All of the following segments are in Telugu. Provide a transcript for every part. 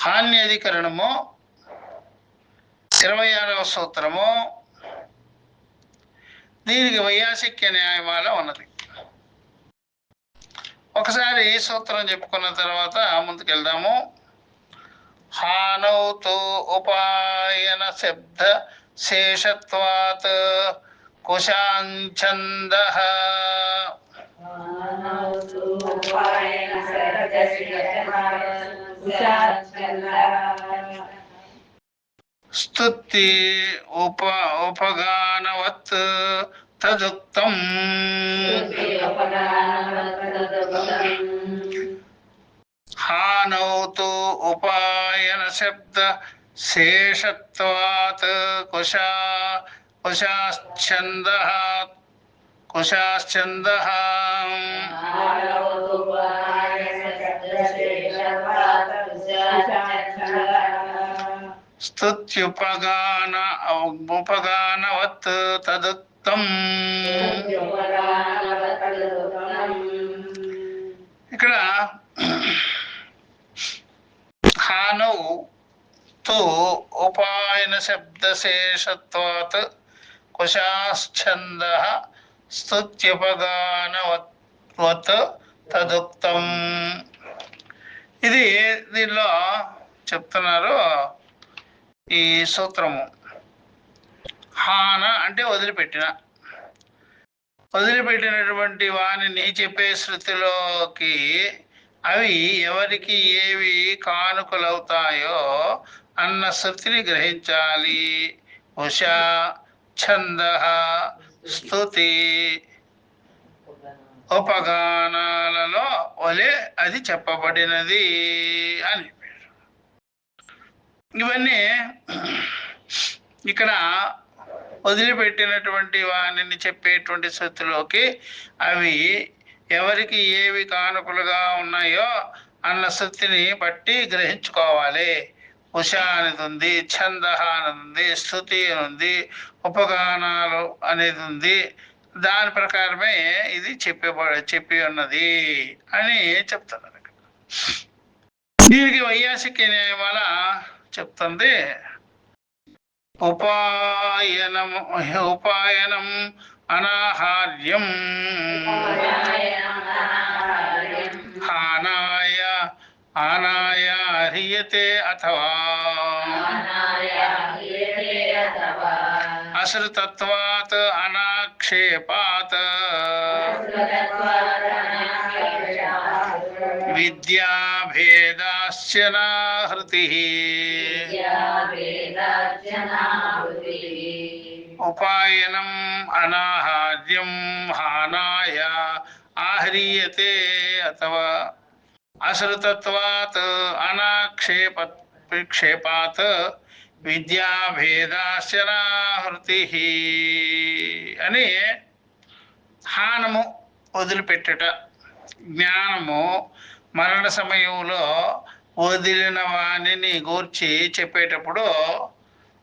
హాన్యధికరణము 26వ సూత్రము. దీనికి వైయాసిక్య న్యాయమాల ఉన్నది. ఒకసారి ఈ సూత్రం చెప్పుకున్న తర్వాత ముందుకెళ్దాము. హానౌతు ఉపాయన శబ్ద శేషత్వాత్ కుశాంఛందః స్తుతి ఉపగానవత్ తదుక్తం. హానౌతు ఉపాయన శబ్ద శేషత్వాత్ కుశాశ్చందః స్తుత్యుపగానవత్ తదుక్తం. ఇక్కడ హానౌ తు ఉపాయన శబ్దశేషత్వాత్ కుశాశ్చందః స్తుత్యుపగానవత్ తదుక్తం. ఇది దీనిలో చెప్తున్నారు ఈ సూత్రము. హాన అంటే వదిలిపెట్టినటువంటి వాణిని చెప్పే శృతిలోకి అవి ఎవరికి ఏవి కానుకలవుతాయో అన్న శృతిని గ్రహించాలి. ఉషా, ఛందః, స్తుతి, ఉపగానాలలో వలె అది చెప్పబడినది అని. ఇవన్నీ ఇక్కడ వదిలిపెట్టినటువంటి వాణిని చెప్పేటువంటి శృతిలోకి అవి ఎవరికి ఏవి కానుకలుగా ఉన్నాయో అన్న శృతిని బట్టి గ్రహించుకోవాలి. ఉష అనేది ఉంది, ఛందః అనేది ఉంది, స్తుతి ఉంది, ఉపగానాలు అనేది ఉంది. దాని ప్రకారమే ఇది చెప్పి ఉన్నది అని చెప్తున్నారు. దీనికి వైయాసిక న్యాయమాల చెప్తుంది. ఉపాయనం అనాహార్యం ఆనాయ హ్రియతే అథవా అశ్రుతత్వాత్ అనాక్షేపాత్ విద్యాభేదాశ్చ నాహృతిః. ఉపాయనం అనాహార్యం హానాయ ఆహ్రియతే అథవా అశ్రుతత్వాత్ అనాక్షేపాత్ విద్యాభేదాశ్చ నాహృతిః అని. హానము వదిలిపెట్టుట, జ్ఞానము మరణ సమయంలో వదిలిన వాణిని గూర్చి చెప్పేటప్పుడు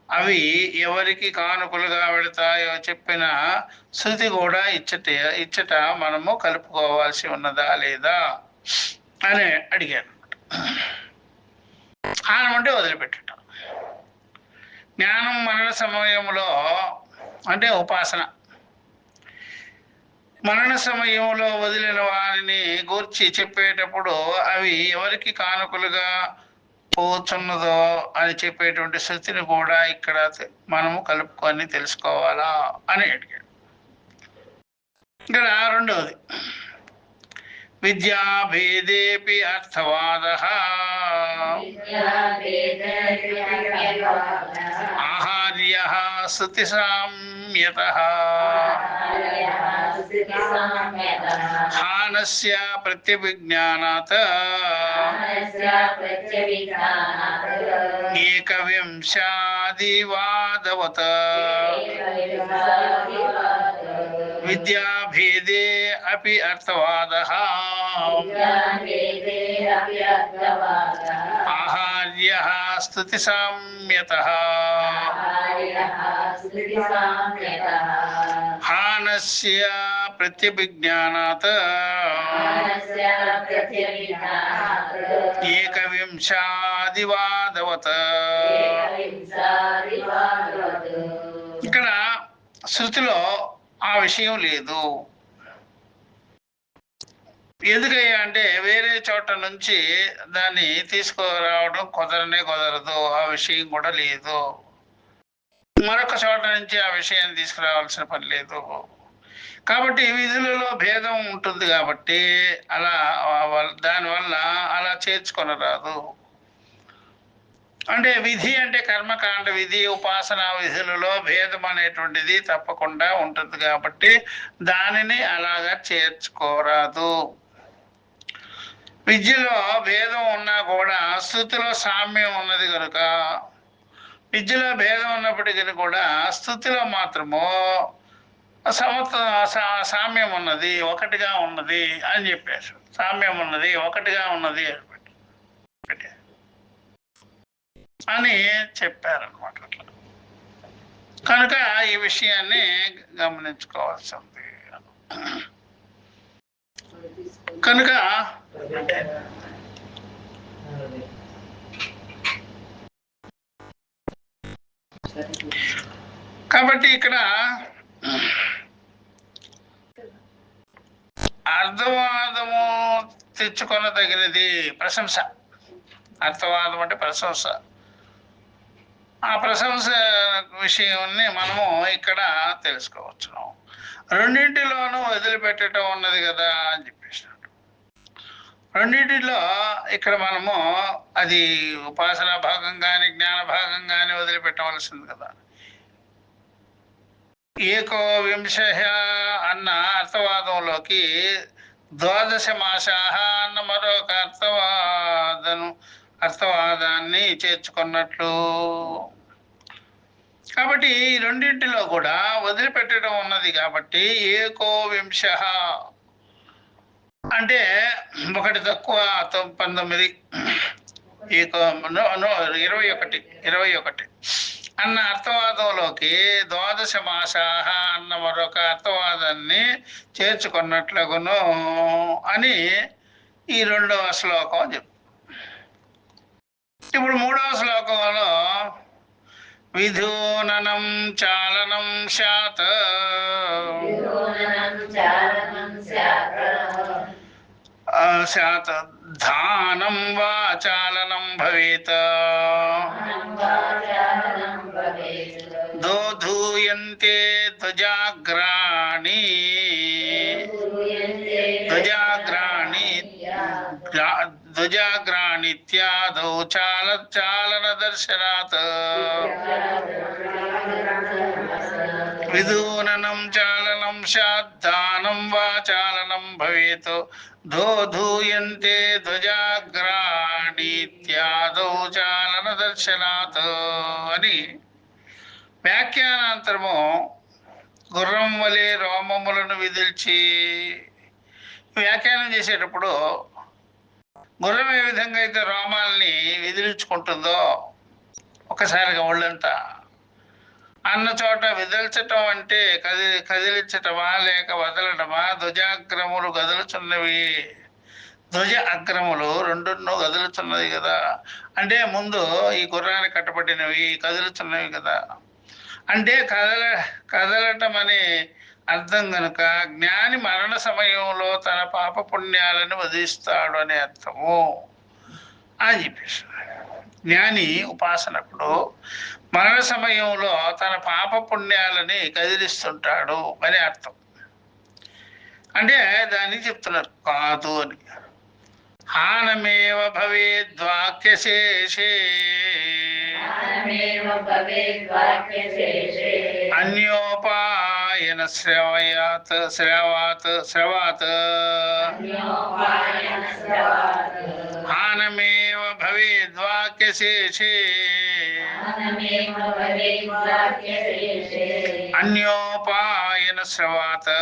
అవి ఎవరికి కానుకలుగా వెళతాయో చెప్పిన శృతి కూడా ఇచ్చట మనము కలుపుకోవాల్సి ఉన్నదా లేదా అని అడిగాను. హానం అంటే వదిలిపెట్టడం. జ్ఞానం మరణ సమయంలో అంటే ఉపాసన. మరణ సమయంలో వదిలిన వారిని గూర్చి చెప్పేటప్పుడు అవి ఎవరికి కానుకలుగా పోతున్నదో అని చెప్పేటువంటి శృతిని కూడా ఇక్కడ మనము కలుపుకొని తెలుసుకోవాలా అని అడిగాడు. ఇక్కడ రెండవది విద్యాభేదేపి అర్థవాదః ఆహార్యః శృతి సామ్యతః హానస్య ప్రత్యభిజ్ఞానాత్ ఏకవింశాదివాదవత్ విద్యాభేదే అపి అర్థవాదః ఆహార్యః స్తుతి సామ్యతః హానస్య ప్రత్యభిజ్ఞానాత్ ఏకవింశాదివాదవత్. ఇక్కడ శృతిలో ఆ విషయం లేదు. ఎందుకయ్యా అంటే వేరే చోట నుంచి దాన్ని తీసుకురావడం కుదరదు, ఆ విషయం కూడా లేదు. మరొక చోట నుంచి ఆ విషయాన్ని తీసుకురావాల్సిన పని లేదు. కాబట్టి విధులలో భేదం ఉంటుంది కాబట్టి అలా దానివల్ల అలా చేర్చుకొనరాదు. అంటే విధి అంటే కర్మకాండ విధి, ఉపాసనా విధులలో భేదం అనేటువంటిది తప్పకుండా ఉంటుంది కాబట్టి దానిని అలాగా చేర్చుకోరాదు. విద్యలో భేదం ఉన్నా కూడా స్థుతిలో సామ్యం ఉన్నది కనుక, విద్యలో భేదం ఉన్నప్పటికీ కూడా స్థుతిలో మాత్రము సామ్యం ఉన్నది, ఒకటిగా ఉన్నది అని చెప్పారు. సామ్యం ఉన్నది, ఒకటిగా ఉన్నది అని చెప్పారనమాట. అట్లా కనుక ఈ విషయాన్ని గమనించుకోవాల్సి ఉంది. కనుక కాబట్టి ఇక్కడ అర్థవాదము తెచ్చుకొనదగినది ప్రశంస. అర్థవాదం అంటే ప్రశంస. ఆ ప్రశంస విషయాన్ని మనము ఇక్కడ తెలుసుకోవచ్చును. రెండింటిలోనూ వదిలిపెట్టడం ఉన్నది కదా అని చెప్పేసినాడు. రెండింటిలో ఇక్కడ మనము అది ఉపాసన భాగం కానీ జ్ఞాన భాగం కానీ వదిలిపెట్టవలసింది కదా. ఏకో వింశ అన్న అర్థవాదంలోకి ద్వాదశ మాసాహ అన్న మరొక అర్థవాదాన్ని చేర్చుకున్నట్లు. కాబట్టి ఈ రెండింటిలో కూడా వదిలిపెట్టడం ఉన్నది కాబట్టి ఏకో వింశ అంటే ఒకటి తక్కువ 19, 21 అన్న అర్థవాదంలోకి ద్వాదశ మాసాహ అన్న మరొక అర్థవాదాన్ని చేర్చుకున్నట్లుగును అని ఈ 2వ శ్లోకం చెప్తుంది. ఇప్పుడు 3వ శ్లోకంలో విధూననం చాలనం శాత్ ధానం వా చాలనం భవేత్ దోధూయంతే ధ్వజాగ్రాణిత్యాదౌ చాలన దర్శనాత్. విధూననం చాలనం శాద్ధానం వా చాలనం భవేత్ దోధూయంతే ధ్వజాగ్రాణిత్యాదౌ చాలన దర్శనాత్ అని వ్యాఖ్యానాంతరము గుర్రం వలె రోమములను విదిల్చి. వ్యాఖ్యానం చేసేటప్పుడు గుర్రం ఏ విధంగా అయితే రోమాల్ని విదిలించుకుంటుందో ఒకసారిగా ఒళ్ళంతా అన్న చోట విదల్చటం అంటే కదిలించటమా లేక వదలటమా? ధ్వజాగ్రములు కదులుచున్నవి, ధ్వజ అగ్రములు రెండున్నో కదులుచున్నది కదా. అంటే ముందు ఈ గుర్రాన్ని కట్టబడినవి కదులుచున్నవి కదా. అంటే కదలటం అనే అర్థం కనుక జ్ఞాని మరణ సమయంలో తన పాప పుణ్యాలను వదిలిస్తాడు అనే అర్థము అని చెప్పేసి. జ్ఞాని ఉపాసనకుడు మరణ సమయంలో తన పాప పుణ్యాలని కదిలిస్తుంటాడు అని అర్థం. అంటే దాన్ని చెప్తున్నారు కాదు అని. హానమేవ భవేద్వాక్యశేషే అన్యోపాయన శ్రవాత్ హానమేవ భవేద్వాక్యశేషే అన్యోపాయన శ్రవాత్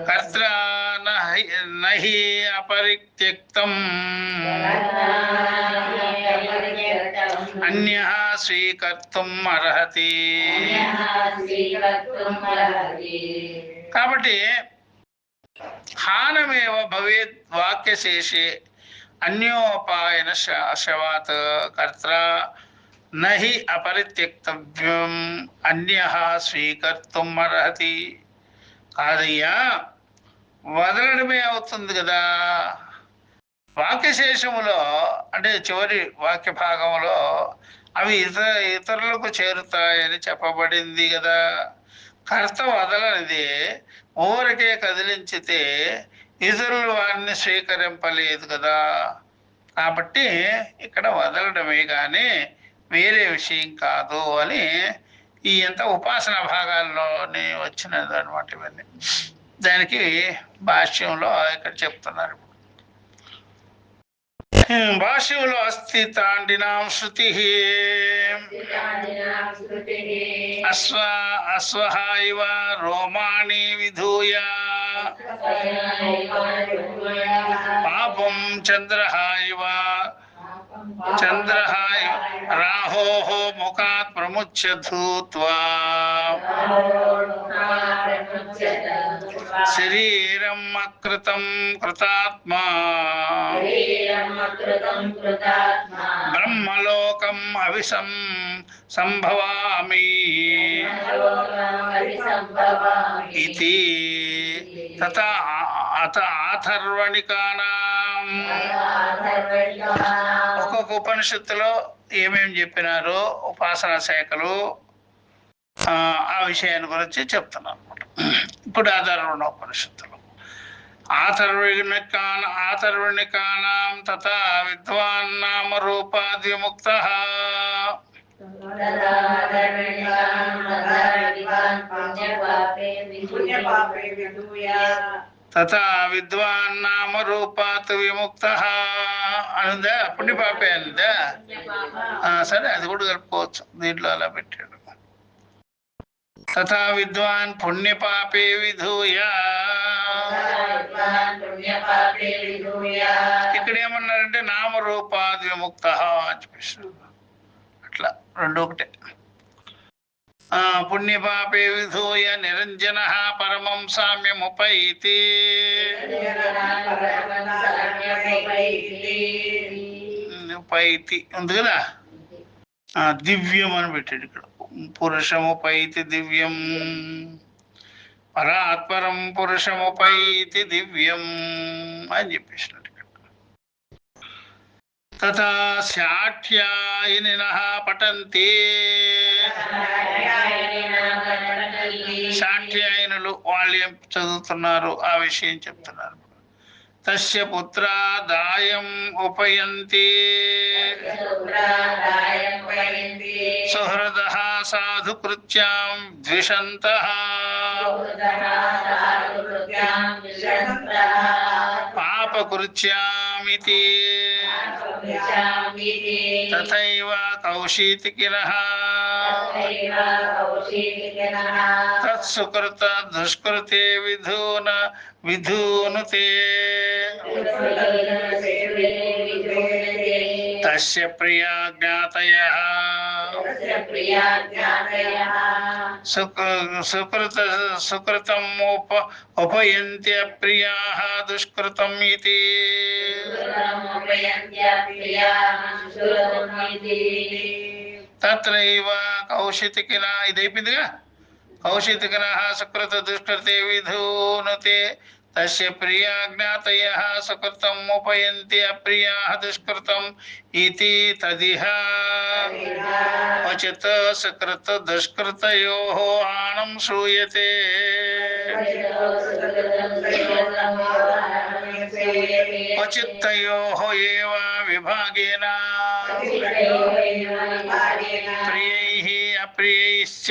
కర్త్రా నహి అపరిత్యక్తం అన్యః స్వీకర్తుం అర్హతి. కాబట్టి హానమేవ భవేత్ వాక్యశేషే అన్యోపాయన శవాత్ కర్త్రా నహి అపరిత్యక్తవ్యం అన్యః స్వీకర్తుం అర్హతి. కాదయ్యా, వదలడమే అవుతుంది కదా. వాక్యశేషములో అంటే చివరి వాక్య భాగంలో అవి ఇతరులకు చేరుతాయని చెప్పబడింది కదా. కర్త వదలనిది ఊరికే కదిలించితే ఇతరులు వారిని స్వీకరింపలేదు కదా. కాబట్టి ఇక్కడ వదలడమే కానీ వేరే విషయం కాదు అని ఈ ఎంత ఉపాసన భాగాల్లోనే వచ్చినది అనమాట ఇవన్నీ. దానికి భాష్యంలో ఇక్కడ చెప్తున్నారు. భాష్యంలో అస్తి తాండినాం శృతి అశ్వః ఇవ రోమాణి విధూయ పాపం చంద్రః ఇవ రాహోః ముఖాత్ ప్రముచ్య ధూత్వా శరీరం అకృతం కృతాత్మా బ్రహ్మలోకం అవిసం సంభవామి ఇతి. తథా ఆథర్వణికానాం ఒక్కొక్క ఉపనిషత్తులో ఏమేమి చెప్పినారో ఉపాసనా శాఖలు ఆ విషయాన్ని గురించి చెప్తున్నాను అనమాట. ఇప్పుడు అథర్వణోపనిషత్తులు ఆథర్వణికానాం తథా విద్వాన్ నామ రూపాద్ విముక్తః తథా విద్వాన్ నామ రూపాత్ విముక్తః అనుందా? పుణ్యపాపే అనుందా? సరే, అది కూడా కలుపుకోవచ్చు, దీంట్లో అలా పెట్టాడు. తథా విద్వాన్ పుణ్యపాపే విధూయ. ఇక్కడ ఏమన్నారంటే నామరూపాద్ విముక్త అని చెప్పేసి, అట్లా రెండు ఒకటే. పుణ్యపాపే విధూయ నిరంజన పరమం సామ్యముపైతి. ఉపైతి ఉంది కదా, దివ్యం అని పెట్టాడు ఇక్కడ. పురుషముపైతి దివ్యం, పరాత్పరం పురుషముపైతి దివ్యం అని చెప్పేసినట్టు. తథా శాఠ్యాయనినః పఠంతి. శాఠ్యాయనులు వాళ్ళు ఏం చదువుతున్నారు ఆ విషయం చెప్తున్నారు. తస్య పుత్రా దాయం ఉపయంతి సుహృదః సాధుకృత్యాం ద్విషంతః పాపకృత్యామితి. తథైవ కౌశీతికినః తత్సుకృత దుష్కృతే విధూనుతే తస్య ప్రియా జ్ఞాతయః సుకృతం ఉపయంత్య ప్రియాః దుష్కృతం ఇతి. తత్రైవ కౌశితికిన, ఇది అయిపోయిందిగా. కౌశితికినః సుకృత దుష్కృతే విధూనుతే తస్య ప్రియా జ్ఞాతయః సుకృతం ఉపయంతి అప్రియాః దుష్కృతం ఇతి. తదిహ క్వచిత్ సుకృత దుష్కృతయోః ఆనం శ్రూయతే. క్వచిత్తయోః ఏవ విభాగేన ప్రియైః అప్రియైశ్చ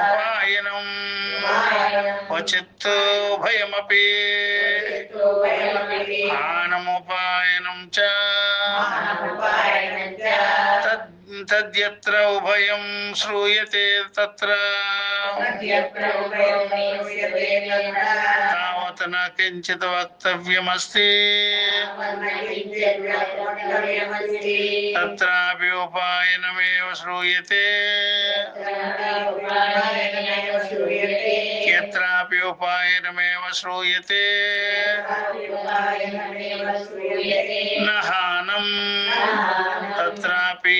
ఉపాయనం క్వచిత్ భయమపి ఆనముపాయనం చ తద్యత్ర ఉభయం శ్రూయతే తత్ర తావత్ न किञ्चित् वक्तव्यमस्ति तत्रापि उपायनमेव श्रूयते यत्रापि उपायनमेव श्रूयते न हानं तत्रापि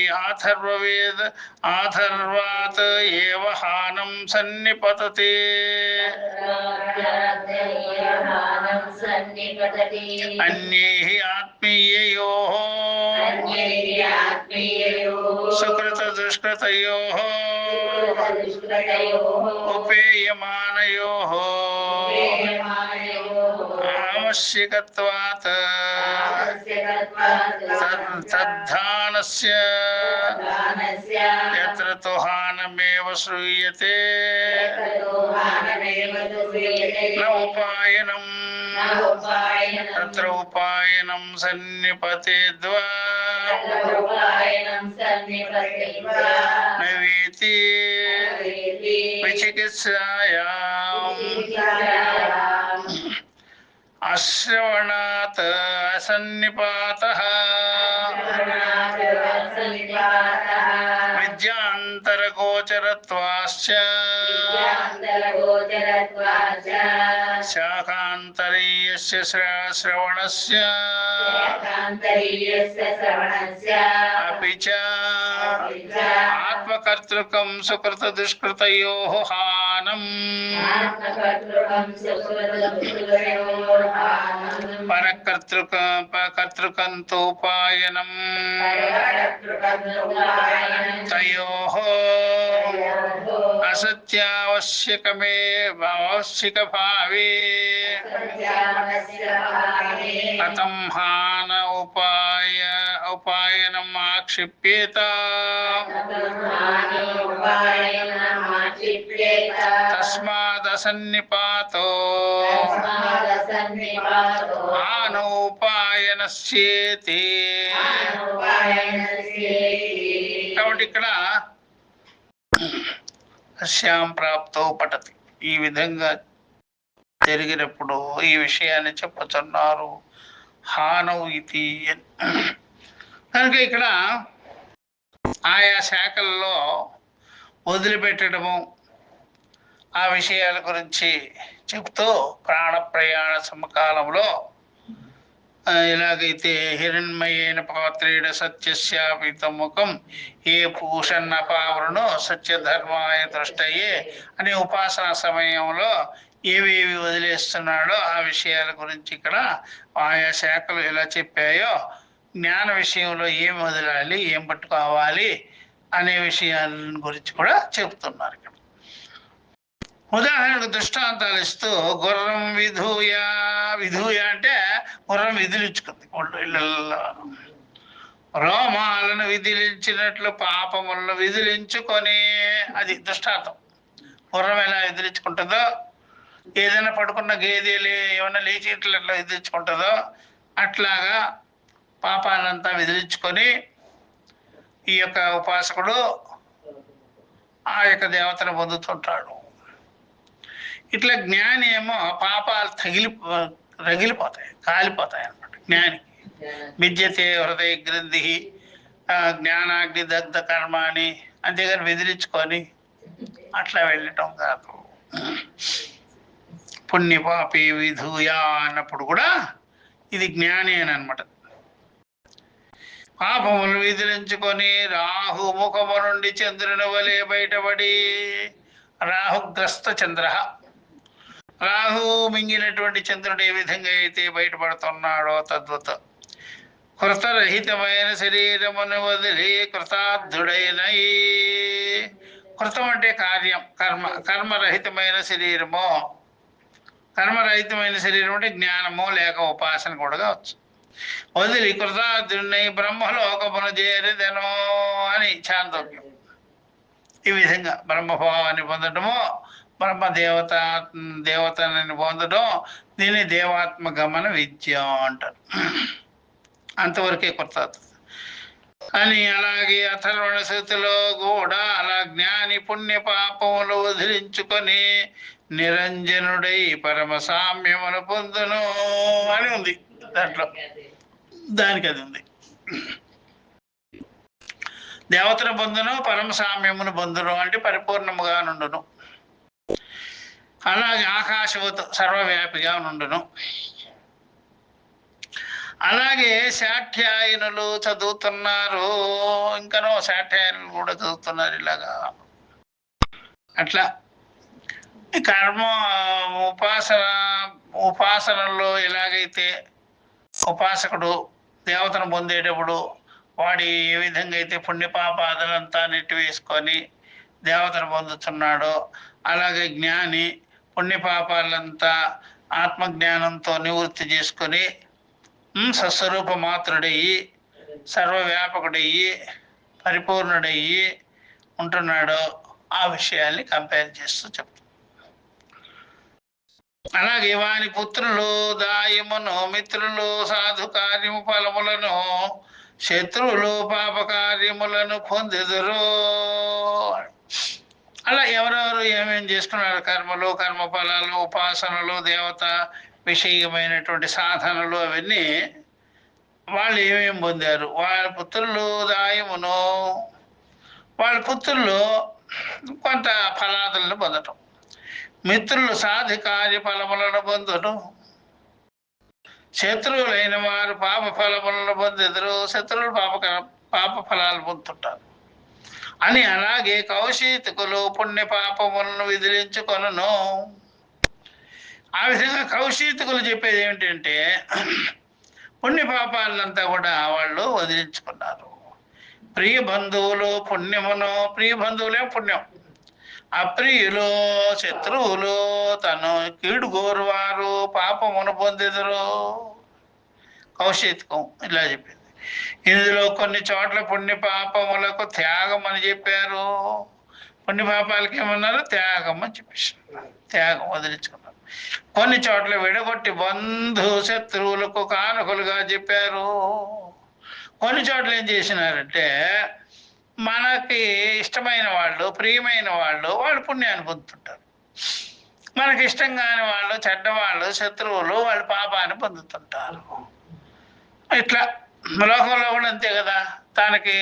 आथर्वात् एव हानं सन्निपतते अन्यैः आत्मीययोः सुकृतदुष्कृतयोः उपेयमानयोः आवश्यकत्वात् तद्धानस्य यत्र तु हानमेव श्रूयते न उपायनं तत्र उपायनं सन्निपतेद्वा न वेति विचिकित्सायाम् अश्रवणात् असन्निपातः विद्यान्तरगोचरत्वाश्च शाखान्तरीयस्य श्रवणस्य अपि च आत्मकर्तृकं सुकृतदुष्कृतयोः हानं परकर्तृकं तोपायनं तयोः असत्यावश्यकभावे कथं हान उपायनम् आक्षिप्येत तस्मादसन्निपातो हानोपायनस्येति. కాబట్టి ఇక్కడ అస్యాం ప్రాప్తో పఠతి ఈ విధంగా జరిగినప్పుడు ఈ విషయాన్ని చెప్పుచున్నారు హానౌ ఇది. కనుక ఇక్కడ ఆయా శాఖల్లో వదిలిపెట్టడము ఆ విషయాల గురించి చెబుతూ ప్రాణ ప్రయాణ సమకాలంలో ఎలాగైతే హిరణ్మయేన పాత్రేణ సత్యస్యాపిత ముఖం ఏ పూషన్నపావృణో సత్యధర్మాయ దృష్టయే అనే ఉపాసన సమయంలో ఏవేవి వదిలేస్తున్నాడో ఆ విషయాల గురించి ఇక్కడ ఆయా శాఖలు ఎలా చెప్పాయో జ్ఞాన విషయంలో ఏం వదలాలి ఏం పట్టుకోవాలి అనే విషయాల గురించి కూడా చెబుతున్నారు ఇక్కడ. ఉదాహరణకు దృష్టాంతాలు ఇస్తూ గుర్రం విధూయ అంటే గుర్రం విధులించుకుంది ఇళ్ళల్లో. రోమాలను విధిలించినట్లు పాపములను విధిలించుకొని, అది దృష్టాంతం. గుర్రం ఎలా విధిలించుకుంటుందో, ఏదైనా పడుకున్న గేదెలు ఏమైనా లేచిట్లు ఎట్లా విధిలించుకుంటుందో అట్లాగా పాపాలంతా విధిలించుకొని ఈ యొక్క ఉపాసకుడు ఆ యొక్క దేవతను పొందుతుంటాడు. ఇట్లా జ్ఞాని ఏమో పాపాలు రగిలిపోతాయి, కాలిపోతాయి అన్నమాట. జ్ఞానికి విద్యతే హృదయ గ్రంథి జ్ఞానాగ్ని దగ్ధ కర్మ అని, అంతేగాని బెదిరించుకొని అట్లా వెళ్ళటం కాదు. పుణ్యపాపి విధూయా అన్నప్పుడు కూడా ఇది జ్ఞాని అని అనమాట. పాపములు విధిలించుకొని రాహు ముఖము నుండి చంద్రుని వలె బయటపడి, రాహుగ్రస్త చంద్ర, రాహు మింగినటువంటి చంద్రుడు ఏ విధంగా అయితే బయటపడుతున్నాడో తద్వత్ కృతరహితమైన శరీరమును వదిలి కృతార్థుడైన, కృతం అంటే కార్యం, కర్మరహితమైన శరీరము. కర్మరహితమైన శరీరం అంటే జ్ఞానము లేక ఉపాసన కూడా కావచ్చు. వదిలి కృతార్థుడినై బ్రహ్మలోకమును చేరిదెను అని చాందోగ్యం. ఈ విధంగా బ్రహ్మభావాన్ని పొందడము, దేవతని పొందడం, దీన్ని దేవాత్మ గమన విద్య అంటారు. అంతవరకే కృతార్థత. అని. అలాగే అథర్వణ శృతిలో కూడా అలా జ్ఞాని పుణ్య పాపములు వదిలించుకొని నిరంజనుడై పరమ సామ్యమును పొందును అని ఉంది దాంట్లో. దానికి అది ఉంది. దేవతను పొందును, పరమ సామ్యమును పొందును అంటే పరిపూర్ణముగా నుండును. అలాగే ఆకాశవత్ సర్వవ్యాపిగా నుండును. అలాగే శాఠ్యాయనులు చదువుతున్నారు, ఇంకనో శాఠ్యాయనులు కూడా చదువుతున్నారు ఇలాగా. అట్లా కర్మ ఉపాసనలో ఎలాగైతే ఉపాసకుడు దేవతను పొందేటప్పుడు వాడి ఏ విధంగా అయితే పుణ్యపాపాదులంతా నెట్టివేసుకొని దేవతను పొందుతున్నాడో, అలాగే జ్ఞాని పుణ్యపాపాలంతా ఆత్మజ్ఞానంతో నివృత్తి చేసుకొని సస్వరూప మాత్రుడయ్యి సర్వవ్యాపకుడయ్యి పరిపూర్ణుడయ్యి ఉంటున్నాడో ఆ విషయాల్ని కంపేర్ చేస్తూ చెప్తాడు. అలాగే వాని పుత్రులు దాయమును, మిత్రులు సాధు కార్యము ఫలములను, శత్రువులు పాప కార్యములను పొందెదరు. అలా ఎవరెవరు ఏమేం చేసుకున్నారు, కర్మలు, కర్మ ఫలాలు, ఉపాసనలు, దేవత విషయమైనటువంటి సాధనలు, అవన్నీ వాళ్ళు ఏమేం పొందారు. వాళ్ళ పుత్రులు దాయమును, వాళ్ళ పుత్రులు కొంత ఫలాదులను పొందటం, మిత్రులు సాధి కార్య ఫలములను పొందును, శత్రువులైన వారు పాప ఫలములను పొందెదరు. శత్రువులు పాప ఫలాలు పొందుతుంటారు అని. అలాగే కౌశికులు పుణ్య పాపములను విదిలించుకొనును. ఆ విధంగా కౌశికులు చెప్పేది ఏమిటంటే పుణ్యపాపాలంతా కూడా వాళ్ళు వదిలించుకున్నారు. ప్రియ బంధువులు పుణ్యమును, ప్రియ బంధువులే పుణ్యం, అప్రియులు శత్రువులు తను కీడు గోరువారు పాపమును పొందెదరు. కౌశికం ఇలా చెప్పింది. ఇందులో కొన్ని చోట్ల పుణ్య పాపములకు త్యాగం అని చెప్పారు, పుణ్యపాపాలకి ఏమన్నారు, త్యాగం అని చెప్పేసారు, త్యాగం వదిలించుకున్నారు. కొన్ని చోట్ల విడగొట్టి బంధు శత్రువులకు కానుకలుగా చెప్పారు. కొన్ని చోట్ల ఏం చేసినారంటే మనకి ఇష్టమైన వాళ్ళు, ప్రియమైన వాళ్ళు పుణ్యాన్ని పొందుతుంటారు, మనకి ఇష్టం కాని వాళ్ళు, చెడ్డవాళ్ళు, శత్రువులు వాళ్ళు పాపాన్ని పొందుతుంటారు. ఇట్లా లోకంలో కూడా అంతే కదా. తనకి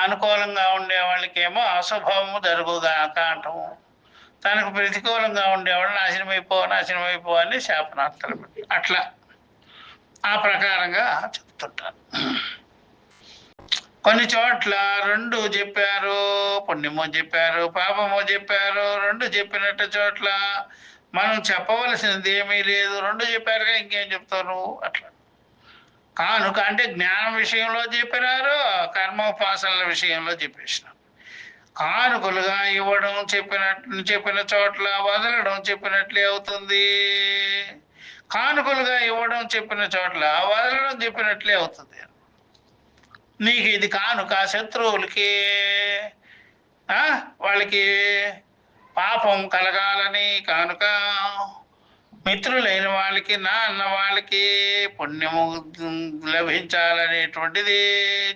అనుకూలంగా ఉండే వాళ్ళకేమో అశుభము జరుగుగాక అంటాము, తనకు ప్రతికూలంగా ఉండేవాళ్ళు నాశనమైపో అని శాపనార్థాలు పెట్టి అట్లా ఆ ప్రకారంగా చెప్తుంటారు. కొన్ని చోట్ల రెండు చెప్పారు, పుణ్యము చెప్పారు, పాపము చెప్పారు. రెండు చెప్పినట్టు చోట్ల మనం చెప్పవలసినది ఏమీ లేదు, రెండు చెప్పారుగా ఇంకేం చెప్తారు. అట్లా కానుక అంటే జ్ఞానం విషయంలో చెప్పినారు, కర్మోపాసనల విషయంలో చెప్పేసినారు. కానుకలుగా ఇవ్వడం చెప్పిన చోట్ల వదలడం చెప్పినట్లే అవుతుంది. కానుకలుగా ఇవ్వడం చెప్పిన చోట్ల వదలడం చెప్పినట్లే అవుతుంది. నీకు ఇది కానుక, శత్రువులకి వాళ్ళకి పాపం కలగాలని కానుక, మిత్రులైన వాళ్ళకి నా అన్న వాళ్ళకి పుణ్యము లభించాలనేటువంటిది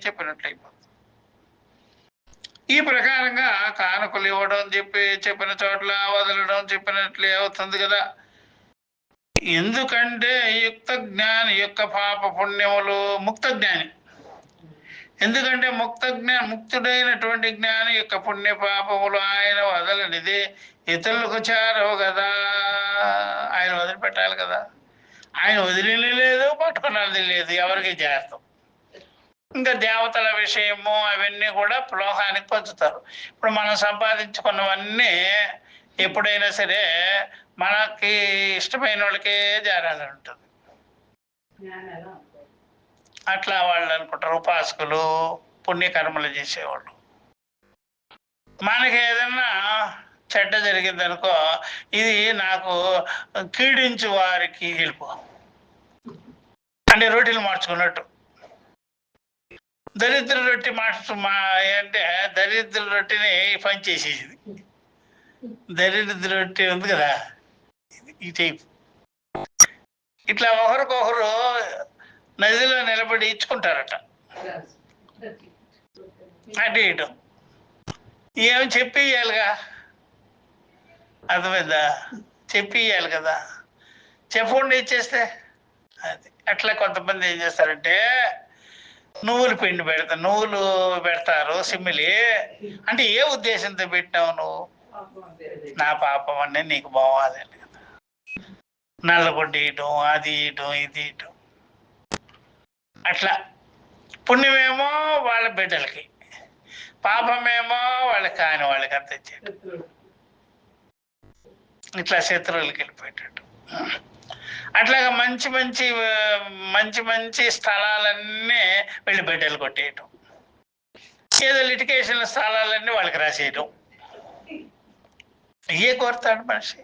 చెప్పినట్లయిపోతుంది. ఈ ప్రకారంగా కానుకలు ఇవ్వడం చెప్పిన చోట్ల వదలడం చెప్పినట్లే అవుతుంది కదా. ఎందుకంటే యుక్త జ్ఞాని యొక్క పాప పుణ్యములు, ముక్త జ్ఞాని, ఎందుకంటే ముక్తుడైనటువంటి జ్ఞాని యొక్క పుణ్య పాపములు ఆయన వదలనిదే ఇతరులకు చేరవు కదా, ఆయన వదిలిపెట్టాలి కదా. ఆయన వదిలి లేదు, పట్టుకున్నది లేదు, ఎవరికి చేస్తాం. ఇంకా దేవతల విషయము అవన్నీ కూడా లోకానికి పంచుతారు. ఇప్పుడు మనం సంపాదించుకున్నవన్నీ ఎప్పుడైనా సరే మనకి ఇష్టమైన వాళ్ళకే చేరాలని ఉంటుంది. అట్లా వాళ్ళు అనుకుంటారు, ఉపాసకులు పుణ్యకర్మలు చేసేవాళ్ళు. మనకి ఏదన్నా చెడ్డ జరిగింది అనుకో, ఇది నాకు కీడించు వారికి వెళ్ళిపో అంటే రొట్టెలు మార్చుకున్నట్టు. దరిద్ర రొట్టె అంటే దరిద్ర రొట్టెని పనిచేసేది. దరిద్ర రొట్టె ఉంది కదా, ఈ టైప్. ఇట్లా ఒకరికొకరు నదిలో నిలబడి ఇచ్చుకుంటారట. అటు ఇటు ఏమి చెప్పి ఇవ్వాలిగా, అర్థమైందా? చెప్పి ఇవ్వాలి కదా, చెప్పకుండా ఇచ్చేస్తే అది. అట్లా కొంతమంది ఏం చేస్తారంటే నువ్వులు పిండి పెడతారు, నువ్వులు పెడతారు సిమ్మిలి. అంటే ఏ ఉద్దేశంతో పెట్టినావు నువ్వు? నా పాపం అన్నీ నీకు పోవాలి అని కదా. నల్లగొడ్డి ఇయటం, అది ఇయటం, ఇది ఇయటం. అట్లా పుణ్యమేమో వాళ్ళ బిడ్డలకి, పాపమేమో వాళ్ళకి కాని వాళ్ళకి అంత ఇచ్చేట. ఇట్లా శత్రువులకి వెళ్ళిపోయేటట్టు. అట్లాగా మంచి మంచి మంచి మంచి స్థలాలన్నీ వీళ్ళు బిడ్డలు కొట్టేయటం, ఏదో లిటికేషన్ స్థలాలన్నీ వాళ్ళకి రాసేయటం. ఇవే కోరుతాడు మనిషి.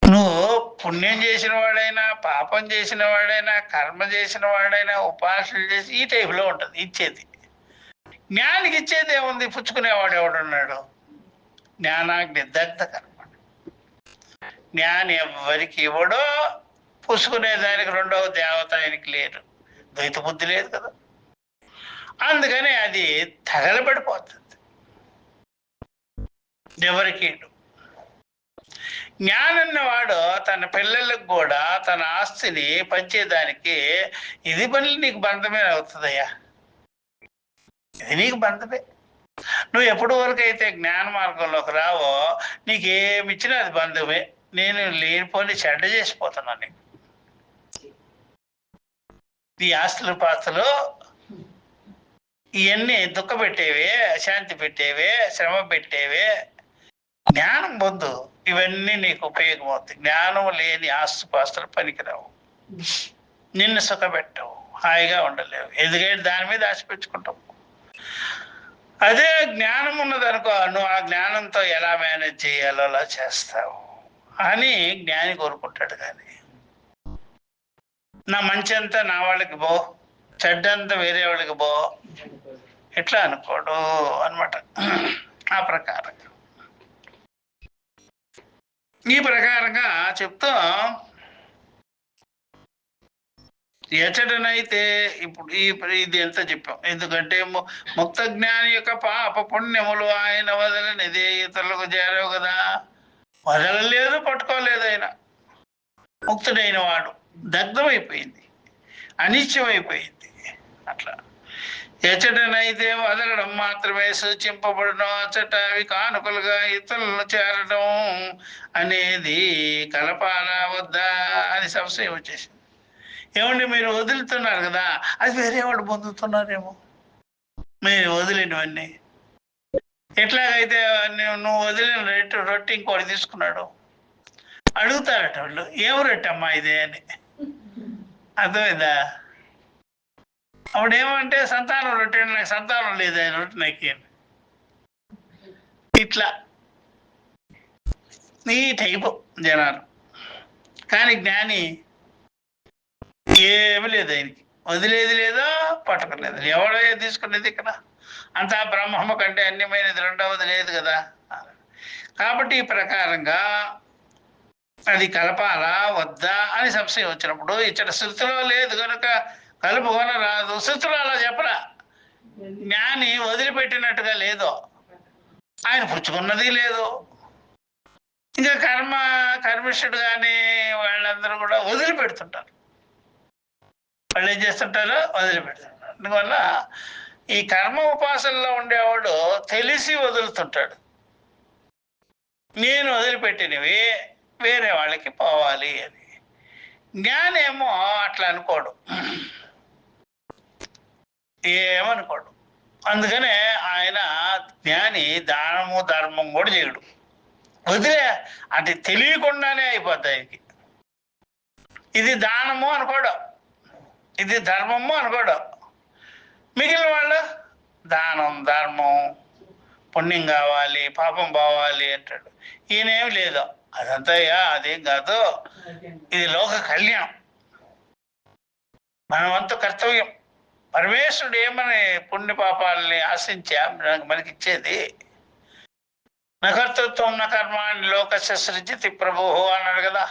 నువ్వు పుణ్యం చేసిన వాడైనా, పాపం చేసిన వాడైనా, కర్మ చేసిన వాడైనా, ఉపాసన చేసి ఈ టైపులో ఉంటుంది ఇచ్చేది. జ్ఞానికి ఇచ్చేది ఏముంది? పుచ్చుకునేవాడు ఎవడున్నాడు? జ్ఞానాగ్ని దగ్ధ కర్మ. జ్ఞాని ఎవరికి ఇవ్వడో, పుచ్చుకునేదానికి రెండవ దేవత ఆయనకి లేరు, ద్వైత బుద్ధి లేదు కదా. అందుకని అది తగలబడిపోతుంది ఎవరికి. జ్ఞానన్నవాడు తన పిల్లలకు కూడా తన ఆస్తిని పంచేదానికి ఇది పని నీకు బంధమే అవుతుందయ్యా, ఇది నీకు బంధమే. నువ్వు ఎప్పటి వరకు అయితే జ్ఞాన మార్గంలోకి రావో నీకేమిచ్చినా అది బంధమే. నేను లేనిపోని చెడ్డ చేసిపోతున్నాను నీకు. ఈ ఆస్తులు పాస్తులు ఇవన్నీ దుఃఖ పెట్టేవే, అశాంతి పెట్టేవే, శ్రమ పెట్టేవే. జ్ఞానం పొందు, ఇవన్నీ నీకు ఉపయోగమవుతాయి. జ్ఞానం లేని ఆస్తుపాస్తులు పనికిరావు, నిన్ను సుఖపెట్టవు, హాయిగా ఉండలేవు, ఎదుగైన దాని మీద ఆశ పెంచుకుంటావు. అదే జ్ఞానం ఉన్నదనుకో, నువ్వు ఆ జ్ఞానంతో ఎలా మేనేజ్ చేయాలో అలా చేస్తావు అని జ్ఞాని కోరుకుంటాడు. కానీ నా మంచి అంతా నా వాళ్ళకి బో, చెడ్డంతా వేరే వాళ్ళకి బో, ఎట్లా అనుకోడు అనమాట. ఆ ప్రకారంగా ఈ ప్రకారంగా చెప్తూ ఎచ్చటనైతే ఇప్పుడు ఇది ఎంత చెప్పాం. ఎందుకంటే ముక్త జ్ఞాని యొక్క పాప పుణ్యములు ఆయన వదలనిదే ఇతరులకు చేరవు కదా. వదలలేదు, పట్టుకోలేదు. ఆయన ముక్తుడైన వాడు దగ్ధమైపోయింది, అనిత్యమైపోయింది. అట్లా ఎచ్చటనైతే వదలడం మాత్రమే సూచింపబడడం, అచ్చట అవి కానుకలుగా ఇతరులను చేరడం అనేది కలపాలా వద్దా అని సంశయం వచ్చేసింది. ఏమండి మీరు వదులుతున్నారు కదా, అది వేరేవాడు పొందుతున్నారేమో మీరు వదిలినవన్నీ. ఎట్లాగైతే నువ్వు వదిలిన రొట్టె ఇంకోటి తీసుకున్నాడు, అడుగుతారట వాళ్ళు, ఏం రొట్టెమ్మా ఇదే అని. అర్థమైందా? అప్పుడు ఏమంటే సంతానం రొట్టె, నాకు సంతానం లేదు ఆయన రొట్టె నాకు. ఇట్లా ఈ టైపు జనాలు. కానీ జ్ఞాని ఏమి లేదు, ఆయనకి వదిలేది లేదో పట్టుకునేది. ఎవడో తీసుకునేది ఇక్కడ అంతా బ్రహ్మము కంటే అన్యమైనది రెండవది లేదు కదా. కాబట్టి ఈ ప్రకారంగా అది కలపాలా వద్దా అని సంశయం వచ్చినప్పుడు ఇచ్చట శృతిలో లేదు కనుక కలుపుకొన రాదు. శృతిలో అలా చెప్పరా. జ్ఞాని వదిలిపెట్టినట్టుగా లేదు, ఆయన పుచ్చుకున్నది లేదు. ఇంకా కర్మిష్ఠుడు కానీ వాళ్ళందరూ కూడా వదిలిపెడుతుంటారు. వాళ్ళు ఏం చేస్తుంటారో వదిలిపెడుతుంటారు. అందువల్ల ఈ కర్మ ఉపాసనలో ఉండేవాడు తెలిసి వదులుతుంటాడు. నేను వదిలిపెట్టినవి వేరే వాళ్ళకి పోవాలి అని. జ్ఞానేమో అట్లా అనుకోడు, ఏమనుకోడు. అందుకనే ఆయన జ్ఞాని దానము ధర్మం కూడా చేయడు. వదిలే అంటే తెలియకుండానే అయిపోద్ది ఆయనకి. ఇది దానము అనుకోడు, ఇది ధర్మము అనుకోడు. మిగిలిన వాళ్ళు దానం ధర్మం పుణ్యం కావాలి, పాపం పోవాలి అంటాడు. ఈయనేమి లేదు, అదంతా అదేం కాదు, ఇది లోక కళ్యాణం, మనమంతా కర్తవ్యం. పరమేశ్వరుడు ఏమని పుణ్య పాపాలని ఆశించా మనకి ఇచ్చేది. కర్తృత్వం నా కర్మాన్ని లోకస్య సృజ్యతి ప్రభు అన్నాడు కదా.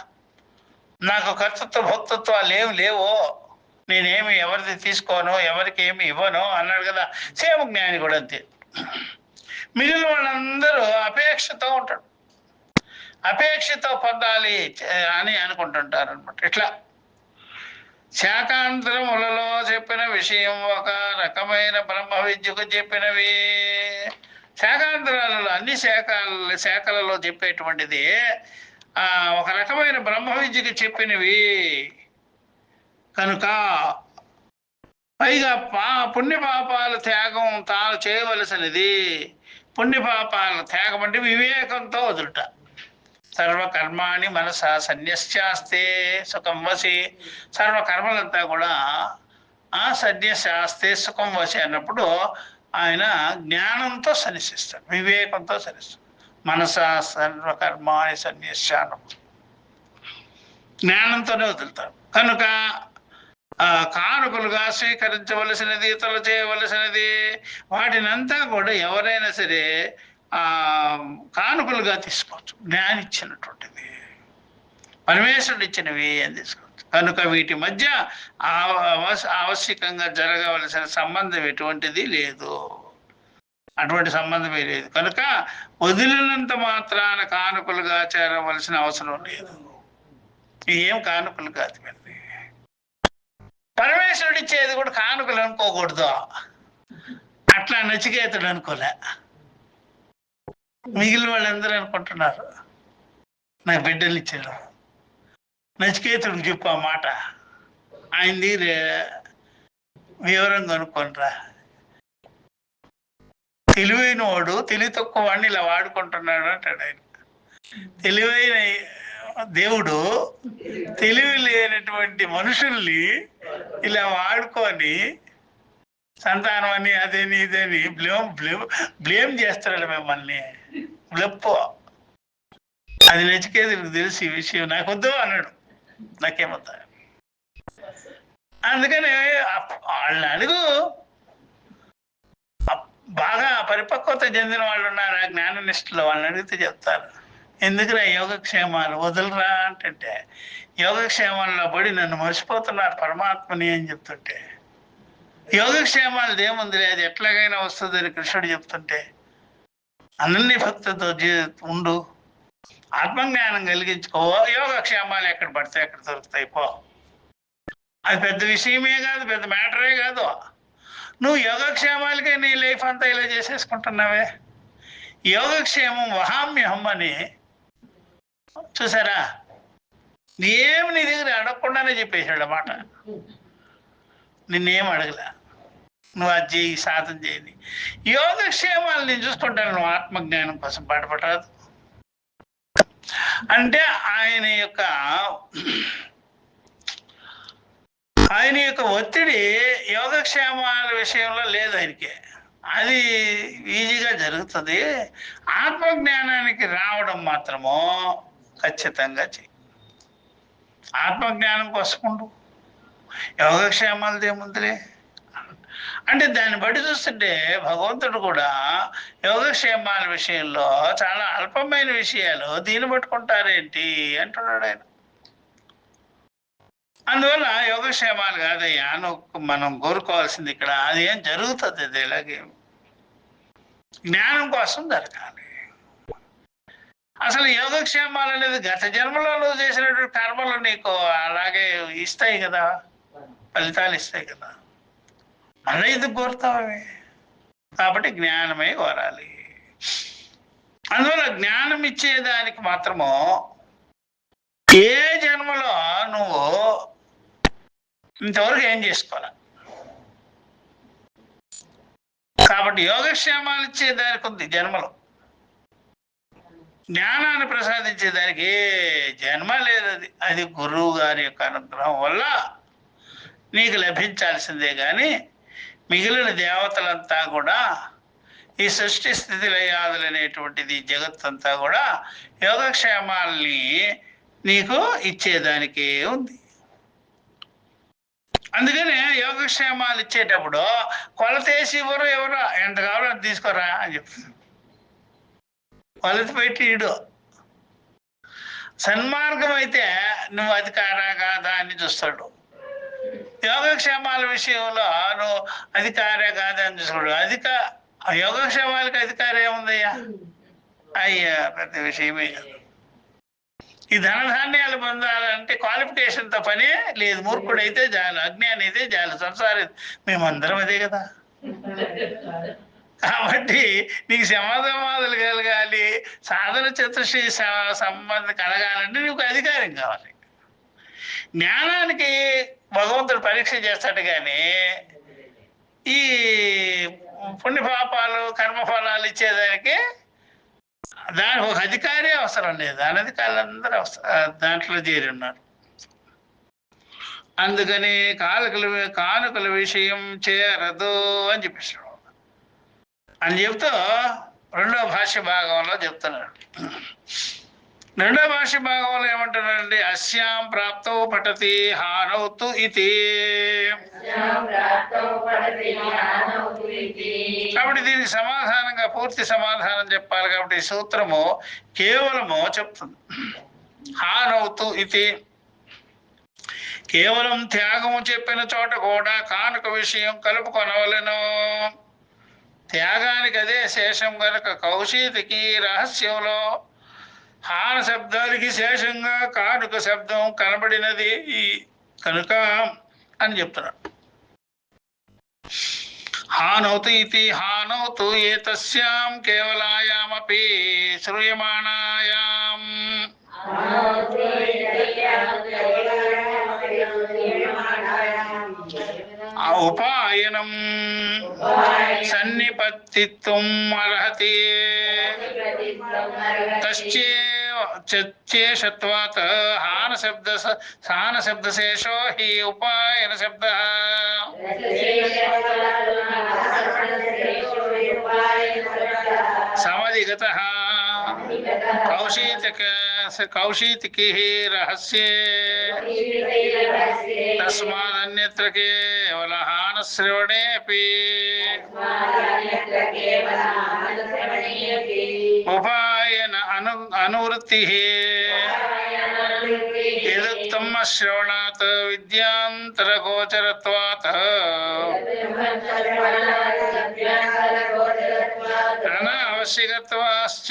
నాకు కర్తృత్వ భక్తృత్వాలు ఏమి లేవు, నేనేమి ఎవరిది తీసుకోను, ఎవరికి ఏమి ఇవ్వను అన్నాడు కదా. సేమ్ జ్ఞాని కూడా అంతే. మిగిలిన వాళ్ళందరూ అపేక్షతో ఉంటాడు, అపేక్షతో పొందాలి అని అనుకుంటుంటారు అనమాట. ఇట్లా శాకాంతరములలో చెప్పిన విషయం ఒక రకమైన బ్రహ్మ విద్యకు చెప్పినవి. శాకాంతరాలలో అన్ని శాఖలలో చెప్పేటువంటిది ఒక రకమైన బ్రహ్మ విద్యకు చెప్పినవి కనుక, పైగా పుణ్యపాపాల త్యాగం తాను చేయవలసినది. పుణ్యపాపాల త్యాగం అంటే వివేకంతో వదులుట. సర్వకర్మాణి మనసా సన్యస్యాస్తే సుఖం వసి. సర్వకర్మలంతా కూడా సన్యస్యాస్తే సుఖం వసి అన్నప్పుడు ఆయన జ్ఞానంతో సన్యసిస్తాడు, వివేకంతో సన్యసిస్తాడు. మనసా సర్వకర్మాణి సన్యస్యానం, జ్ఞానంతోనే వదులుతాడు. కనుక కానుకలుగా స్వీకరించవలసినది, ఇతరులు చేయవలసినది, వాటినంతా కూడా ఎవరైనా సరే కానుకలుగా తీసుకోవచ్చు. జ్ఞానం ఇచ్చినటువంటిది, పరమేశ్వరుడు ఇచ్చినవి అని తీసుకోవచ్చు. కనుక వీటి మధ్య ఆవశ్యకంగా జరగవలసిన సంబంధం ఎటువంటిది లేదు, అటువంటి సంబంధమే లేదు. కనుక వదిలినంత మాత్రాన కానుకలుగా చేరవలసిన అవసరం లేదు. ఏం కానుకలు కాదు, పరమేశ్వరుడు ఇచ్చేది కూడా కానుకలు అనుకోకూడదు. అట్లా నచికేతుడు అనుకోలే, మిగిలిన వాళ్ళందరూ అనుకుంటున్నారు నాకు బిడ్డలు ఇచ్చాడు. నచికేతుడికి చెప్పు ఆ మాట, ఆయనది వివరంగా అనుకోనరా. తెలివైన వాడు తెలివి తక్కువ వాడిని ఇలా వాడుకుంటున్నాడు అంటాడు ఆయన. తెలివైన దేవుడు తెలివి లేనటువంటి మనుషుల్ని ఇలా వాడుకొని సంతానం అని అదేని ఇదేని బ్లేమ్ చేస్తాడు మిమ్మల్ని. బ్లెప్పో అది నచికేతుడికి తెలిసి ఈ విషయం నాకు వద్దు అన్నాడు, నాకేమొద్దా. అందుకని వాళ్ళని అడుగు, బాగా పరిపక్వత చెందిన వాళ్ళు ఉన్నారు ఆ జ్ఞాననిష్టలో, వాళ్ళని అడిగితే చెప్తారు. ఎందుకురా యోగక్షేమాలు వదలరా అంటే, యోగక్షేమాల్లో పడి నన్ను మర్చిపోతున్నారు పరమాత్మని అని చెప్తుంటే, యోగక్షేమాలు ఏముందిలే అది ఎట్లాగైనా వస్తుందని కృష్ణుడు చెప్తుంటే, అనన్య భక్తితో ఉండు, ఆత్మజ్ఞానం కలిగించుకో, యోగక్షేమాలు ఎక్కడ పడితే ఎక్కడ దొరుకుతాయి పో. అది పెద్ద విషయమే కాదు, పెద్ద మ్యాటరే కాదు. నువ్వు యోగక్షేమాలకే నీ లైఫ్ అంతా ఇలా చేసేసుకుంటున్నావే. యోగక్షేమం వహామ్యహం అని చూసారా, ఏమి నీ దగ్గర అడగకుండానే చెప్పేశాడు అన్నమాట. నిన్నేం అడగలే, నువ్వు అది చేయి సాధన చేయని. యోగక్షేమాలు నేను చూసుకుంటాను, నువ్వు ఆత్మజ్ఞానం కోసం పాటుపడరాదు అంటే ఆయన యొక్క ఒత్తిడి యోగక్షేమాల విషయంలో లేదు ఆయనకి, అది ఈజీగా జరుగుతుంది. ఆత్మజ్ఞానానికి రావడం మాత్రమో ఖచ్చితంగా చెయ్యి. ఆత్మజ్ఞానం కోసం ఉండు, యోగక్షేమాలది ఏముందిలే అంటే దాన్ని బట్టి చూస్తుంటే భగవంతుడు కూడా యోగక్షేమాల విషయంలో చాలా అల్పమైన విషయాలు దీన్ని పట్టుకుంటారేంటి అంటున్నాడు ఆయన. అందువల్ల యోగక్షేమాలు కాదయ్యా నువ్వు మనం కోరుకోవాల్సింది ఇక్కడ, అది ఏం జరుగుతుంది, అది ఇలాగే జ్ఞానం కోసం జరగాలి. అసలు యోగక్షేమాలు అనేది గత జన్మలో నువ్వు చేసినటువంటి కర్మలు నీకు అలాగే ఇస్తాయి కదా, ఫలితాలు ఇస్తాయి కదా, మళ్ళీ ఎందుకు కోరుతావు అవి? కాబట్టి జ్ఞానమే కోరాలి. అందువల్ల జ్ఞానం ఇచ్చేదానికి మాత్రము ఏ జన్మలో నువ్వు ఇంతవరకు ఏం చేసుకోవాలి. కాబట్టి యోగక్షేమాలు ఇచ్చేదానికి ఉంది జన్మలో, జ్ఞానాన్ని ప్రసాదించేదానికి ఏ జన్మ లేదు. అది గురువు గారి యొక్క అనుగ్రహం వల్ల నీకు లభించాల్సిందే. కానీ మిగిలిన దేవతలంతా కూడా ఈ సృష్టి స్థితి లయాదులు అనేటువంటిది జగత్తంతా కూడా యోగక్షేమాల్ని నీకు ఇచ్చేదానికే ఉంది. అందుకనే యోగక్షేమాలు ఇచ్చేటప్పుడు కొలతేసి ఎవరు ఎంత కావాలో అది తీసుకోరా అని చెప్తుంది. కొలత పెట్టి ఇడు. సన్మార్గం అయితే నువ్వు అది కాదా కాదా అని చూస్తాడు. యోగక్షేమాల విషయంలో నువ్వు అధికారే కాదని చూసుకోడు. యోగక్షేమాలకి అధికారం ఏముందయ్యా? అయ్యా పెద్ద విషయమే. ఈ ధనధాన్యాలు పొందాలంటే క్వాలిఫికేషన్తో పనే లేదు. మూర్ఖుడైతే చాలు, అజ్ఞాని అయితే చాలు, సంసారి మేమందరం అదే కదా. కాబట్టి నీకు సమాధమాదులు కలగాలి, సాధన చతుశ్రీ సంబంధం కలగాలంటే నీకు అధికారం కావాలి. జ్ఞానానికి భగవంతుడు పరీక్ష చేస్తాడు, కానీ ఈ పుణ్యపాపాలు కర్మఫలాలు ఇచ్చేదానికి దానికి ఒక అధికారి అవసరం లేదు. అనధికారులందరూ దాంట్లో చేరి ఉన్నారు. అందుకని కానుకల విషయం చేరదు అని చెప్పేసాడు అని చెప్తూ రెండో భాష్య భాగంలో చెప్తున్నాడు. రెండో భాష్య భాగంలో ఏమంటున్నారండి? అస్యాం ప్రాప్తో పఠతి హానౌతు ఇది. కాబట్టి దీనికి సమాధానంగా పూర్తి సమాధానం చెప్పాలి. కాబట్టి ఈ సూత్రము కేవలము చెప్తుంది. హానౌతు ఇది కేవలం త్యాగము చెప్పిన చోట కూడా కానుక విషయం కలుపుకొనవలెను. త్యాగానికి అదే శేషం కనుక కౌశీతికి రహస్యంలో హాన శబ్దానికి శేషంగా కానుక శబ్దం కనబడినది కనుక అని చెప్తున్నాడు. హానౌతు ఇది హానౌతు ఏతస్యాం కేవలాయామపి శ్రూయమాణాయాం ఉపాయనం సన్నిపత్తిత్వం అర్హతి తశ్చేషత్వాత్ హాన శబ్దశేషో హి ఉపాయన శబ్దః సమధిగతః కౌశీతికి రహస్యే తస్మాదన్యత్ర కేవల హానశ్రవణేపి ఉపాయన అనువృత్తి యదుక్తం శ్రవణాత్ విద్యాంతరగోచరత్వాత్ అనావశ్యకత్వాశ్చ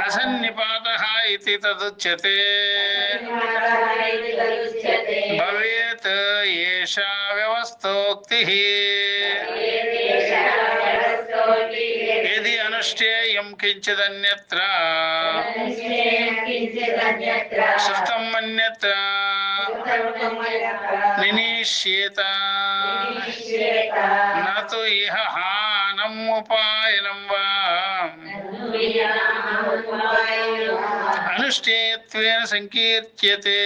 అసన్నిపాతః ఇతి తదుచ్యతే. భవేత్ ఏషా వ్యవస్థోక్తిః యది అనుష్ఠేయం కించిదన్యత్ర శృతం అన్యత్ర నినిష్యేత నతు ఇహ హానం ఉపాయనం వా అనుష్ఠేయత్వేన సంకీర్త్యతే.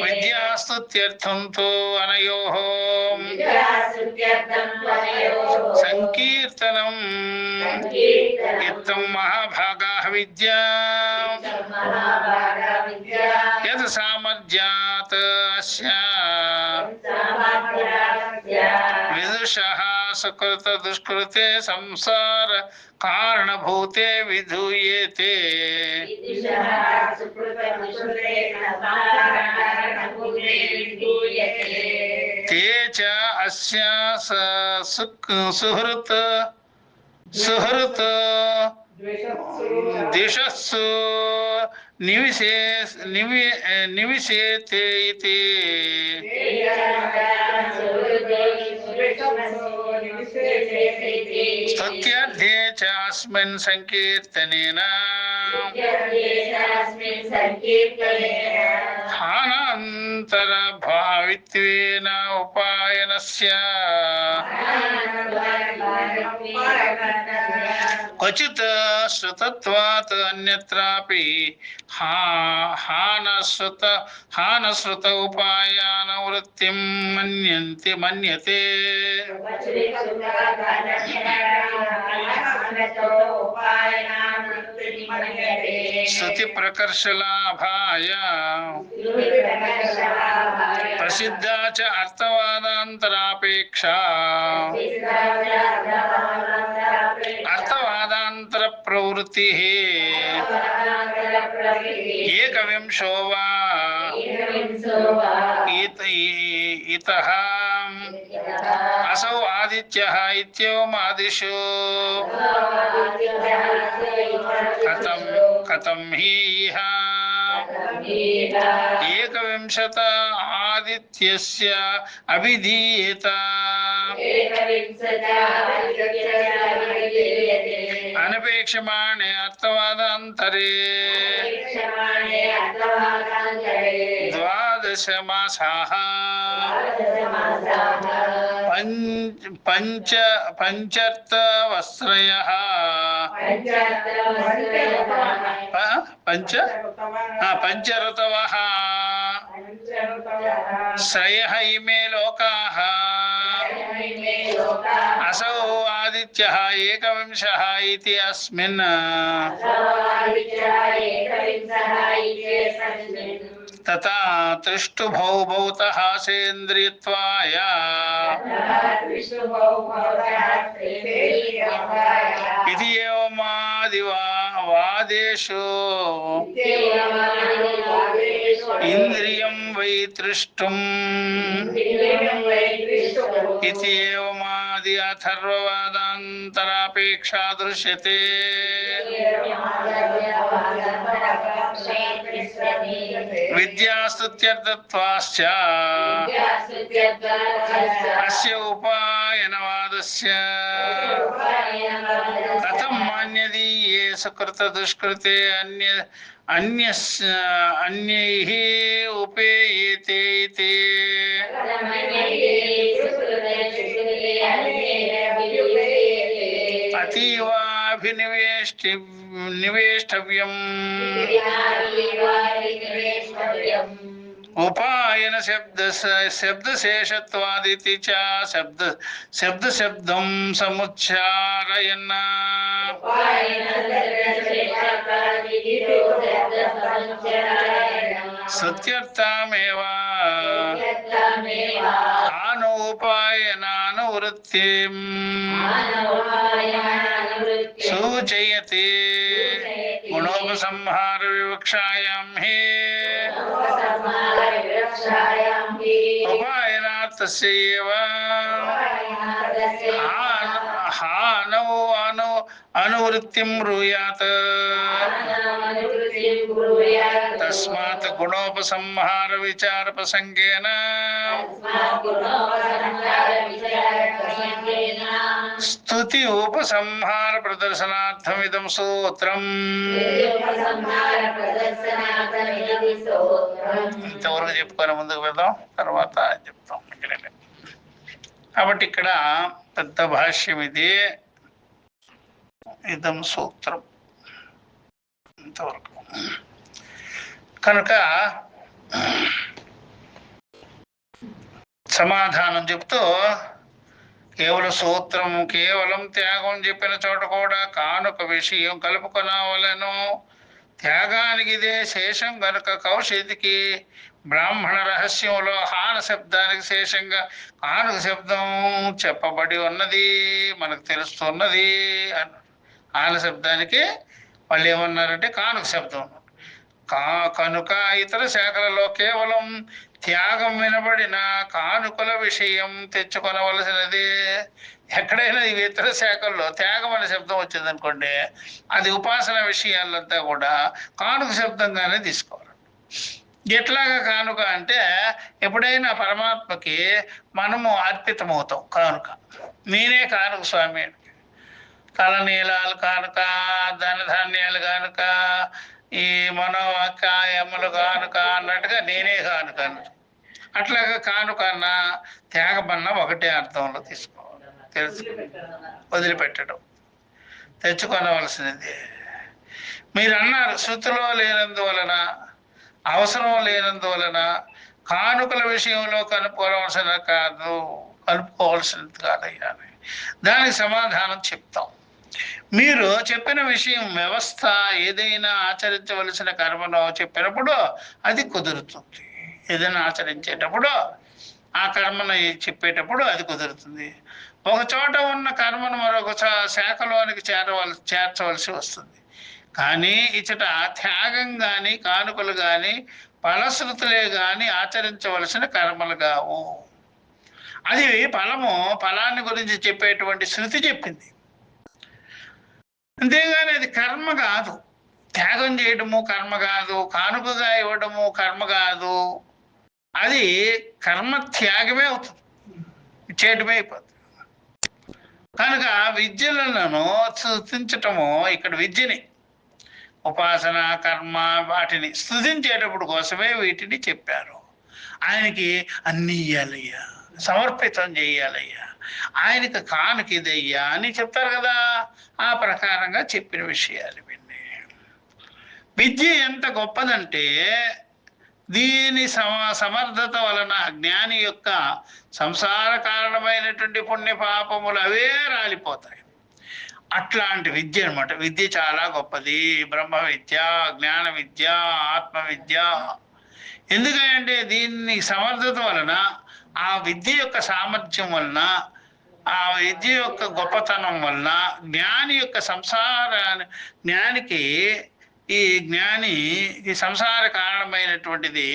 విద్యాస్తుత్యర్థం తు అనయోః సంకీర్తనం ఇత్తం మహాభాగాః విద్యా యత్ సామర్థ్యాత్ అస్య విదుషః సుకృత దుష్కృతే సంసార కారణభూతే విధూయేతే. తే చ అస్య సుహృత్ దిశస్సు నివిశేతే ఇతి. స్తుత్యర్థే చ అస్మిన్ సంకీర్తనేన హానాంతర భావిత్వేన ఉపాయనస్య క్వచిత్ శ్రుతత్వాత్ అన్యత్రాపి హానశ్రుత ఉపాయానవృత్తిం మన్యతే. స్తుతి ప్రకర్షలాభాయ ప్రసిద్ధా చ అర్థవాదాంతరాపేక్షా అర్థవాదాంతర ప్రవృత్తి ఏకవింశో వా ఇతః అసౌ ఆదిత్యః ఇత్యేవమాదిషు కథం హి ఇహ ఏకవింశత ఆదిత్యస్య అభిధీయత అనపేక్షమాణే అర్థవాదాంతరే ద్వాదశ మాసాః పంచర్తవస్త్రయః పంచఋతవః శ్రయః ఇమే లోకాః असौ आदित्यः एकविंशः इति अस्मिन् तथा त्रिष्टुभौ भौतः सेन्द्रियत्वाय इति एवमादिवादेषु इंद्रियं वै त्रिष्टुम् इति एवमादि अथर्ववादान्तरापेक्षा दृश्यते विद्यास्तुत्यर्थत्वाश्च अस्य उपायनवादस्य कथं मान्यते ये सुकृत दुष्कृते अन्यैः उपेयेते इति अतीवाभिनिवेष्टव्यम् उपायन शब्दशेषत्वादिति च शब्दं समुच्चारयन् सत्यर्थमेव आनोपायनानुवृत्तिं सूचयति गुणोपसंहार विवक्षायां हि उपायनार्थस्य एव अनुवृत्तिं ब्रूयात् तस्मात् गुणोपसंहार विचार प्रसंगेन स्तुति उपसंहार प्रदर्शनार्थमिदं सूत्रम् ఇంతవరకు చెప్పుకొని ముందుకు వెళ్దాం, తర్వాత చెప్తాం. కాబట్టి ఇక్కడ పెద్ద భాష్యం ఇది, ఇదం సూత్రం ఇంతవరకు. కనుక సమాధానం చెప్తూ కేవలం సూత్రం, కేవలం త్యాగం చెప్పిన చోట కూడా కానుక విషయం కలుపుకొనవలెను. త్యాగానికి ఇదే శేషం గనుక కౌశికి బ్రాహ్మణ రహస్యంలో హాన శబ్దానికి శేషంగా కానుక శబ్దం చెప్పబడి ఉన్నది, మనకు తెలుస్తున్నది. హాన శబ్దానికి వాళ్ళు ఏమన్నారంటే కానుక శబ్దం. కనుక ఇతర శాఖలలో కేవలం త్యాగం వినబడిన కానుకల విషయం తెచ్చుకొనవలసినది. ఎక్కడైనా ఈ ఇతర శాఖల్లో త్యాగం అనే శబ్దం వచ్చిందనుకోండి, అది ఉపాసన విషయాలంతా కూడా కానుక శబ్దంగానే తీసుకోవాలి. ఎట్లాగా కానుక అంటే, ఎప్పుడైనా పరమాత్మకి మనము అర్పితమవుతాం. కానుక నేనే కానుక స్వామి, తలనీలాలు కానుక, ధనధాన్యాలు కానుక, ఈ మనోకాయములు కానుక అన్నట్టుగా నేనే కానుక అన్నట్టు. అట్లాగా కానుక అన్న త్యాగమన్న ఒకటే అర్థంలో తీసుకోవాలి. వదిలిపెట్టడం, తెచ్చుకొనవలసినది. మీరు అన్నారు శృతిలో లేనందువలన, అవసరం లేనందువలన కానుకల విషయంలో కలుపుకోవాల్సినది కాదయ్యా. దానికి సమాధానం చెప్తాం. మీరు చెప్పిన విషయం వ్యవస్థ ఏదైనా ఆచరించవలసిన కర్మను చెప్పినప్పుడు అది కుదురుతుంది. ఏదైనా ఆచరించేటప్పుడు ఆ కర్మను చెప్పేటప్పుడు అది కుదురుతుంది. ఒక చోట ఉన్న కర్మను మరొక శాఖలోనికి చేర్చవలసి వస్తుంది. కానీ ఇచ్చట త్యాగం కానీ కానుకలు కానీ ఫలశ్రుతులే కానీ ఆచరించవలసిన కర్మలు కావు. అది ఫలాన్ని గురించి చెప్పేటువంటి శృతి చెప్పింది, అంతేగాని అది కర్మ కాదు. త్యాగం చేయడము కర్మ కాదు, కానుకగా ఇవ్వడము కర్మ కాదు. అది కర్మ త్యాగమే అవుతుంది, చేయడమే అయిపోతుంది. కనుక విద్యలను స్తుతించటము, ఇక్కడ విద్యని ఉపాసన కర్మ వాటిని స్తుతించేటప్పుడు కోసమే వీటిని చెప్పారు. ఆయనకి అన్నీ ఇయ్యాలయ్యా, సమర్పితం చేయాలయ్యా, ఆయనకి కానుక ఇదయ్యా అని చెప్తారు కదా. ఆ ప్రకారంగా చెప్పిన విషయాలు ఇవన్నీ. విద్య ఎంత గొప్పదంటే దీని సమర్థత వలన జ్ఞాని యొక్క సంసార కారణమైనటువంటి పుణ్య పాపములు అవే రాలిపోతాయి. అట్లాంటి విద్య అనమాట. విద్య చాలా గొప్పది. బ్రహ్మ విద్య, జ్ఞాన విద్య, ఆత్మ విద్య. ఎందుకంటే దీన్ని సమర్థత వలన, ఆ విద్య యొక్క సామర్థ్యం వలన, ఆ విద్య యొక్క గొప్పతనం వలన జ్ఞాని యొక్క జ్ఞానికి ఈ సంసార కారణమైనటువంటిది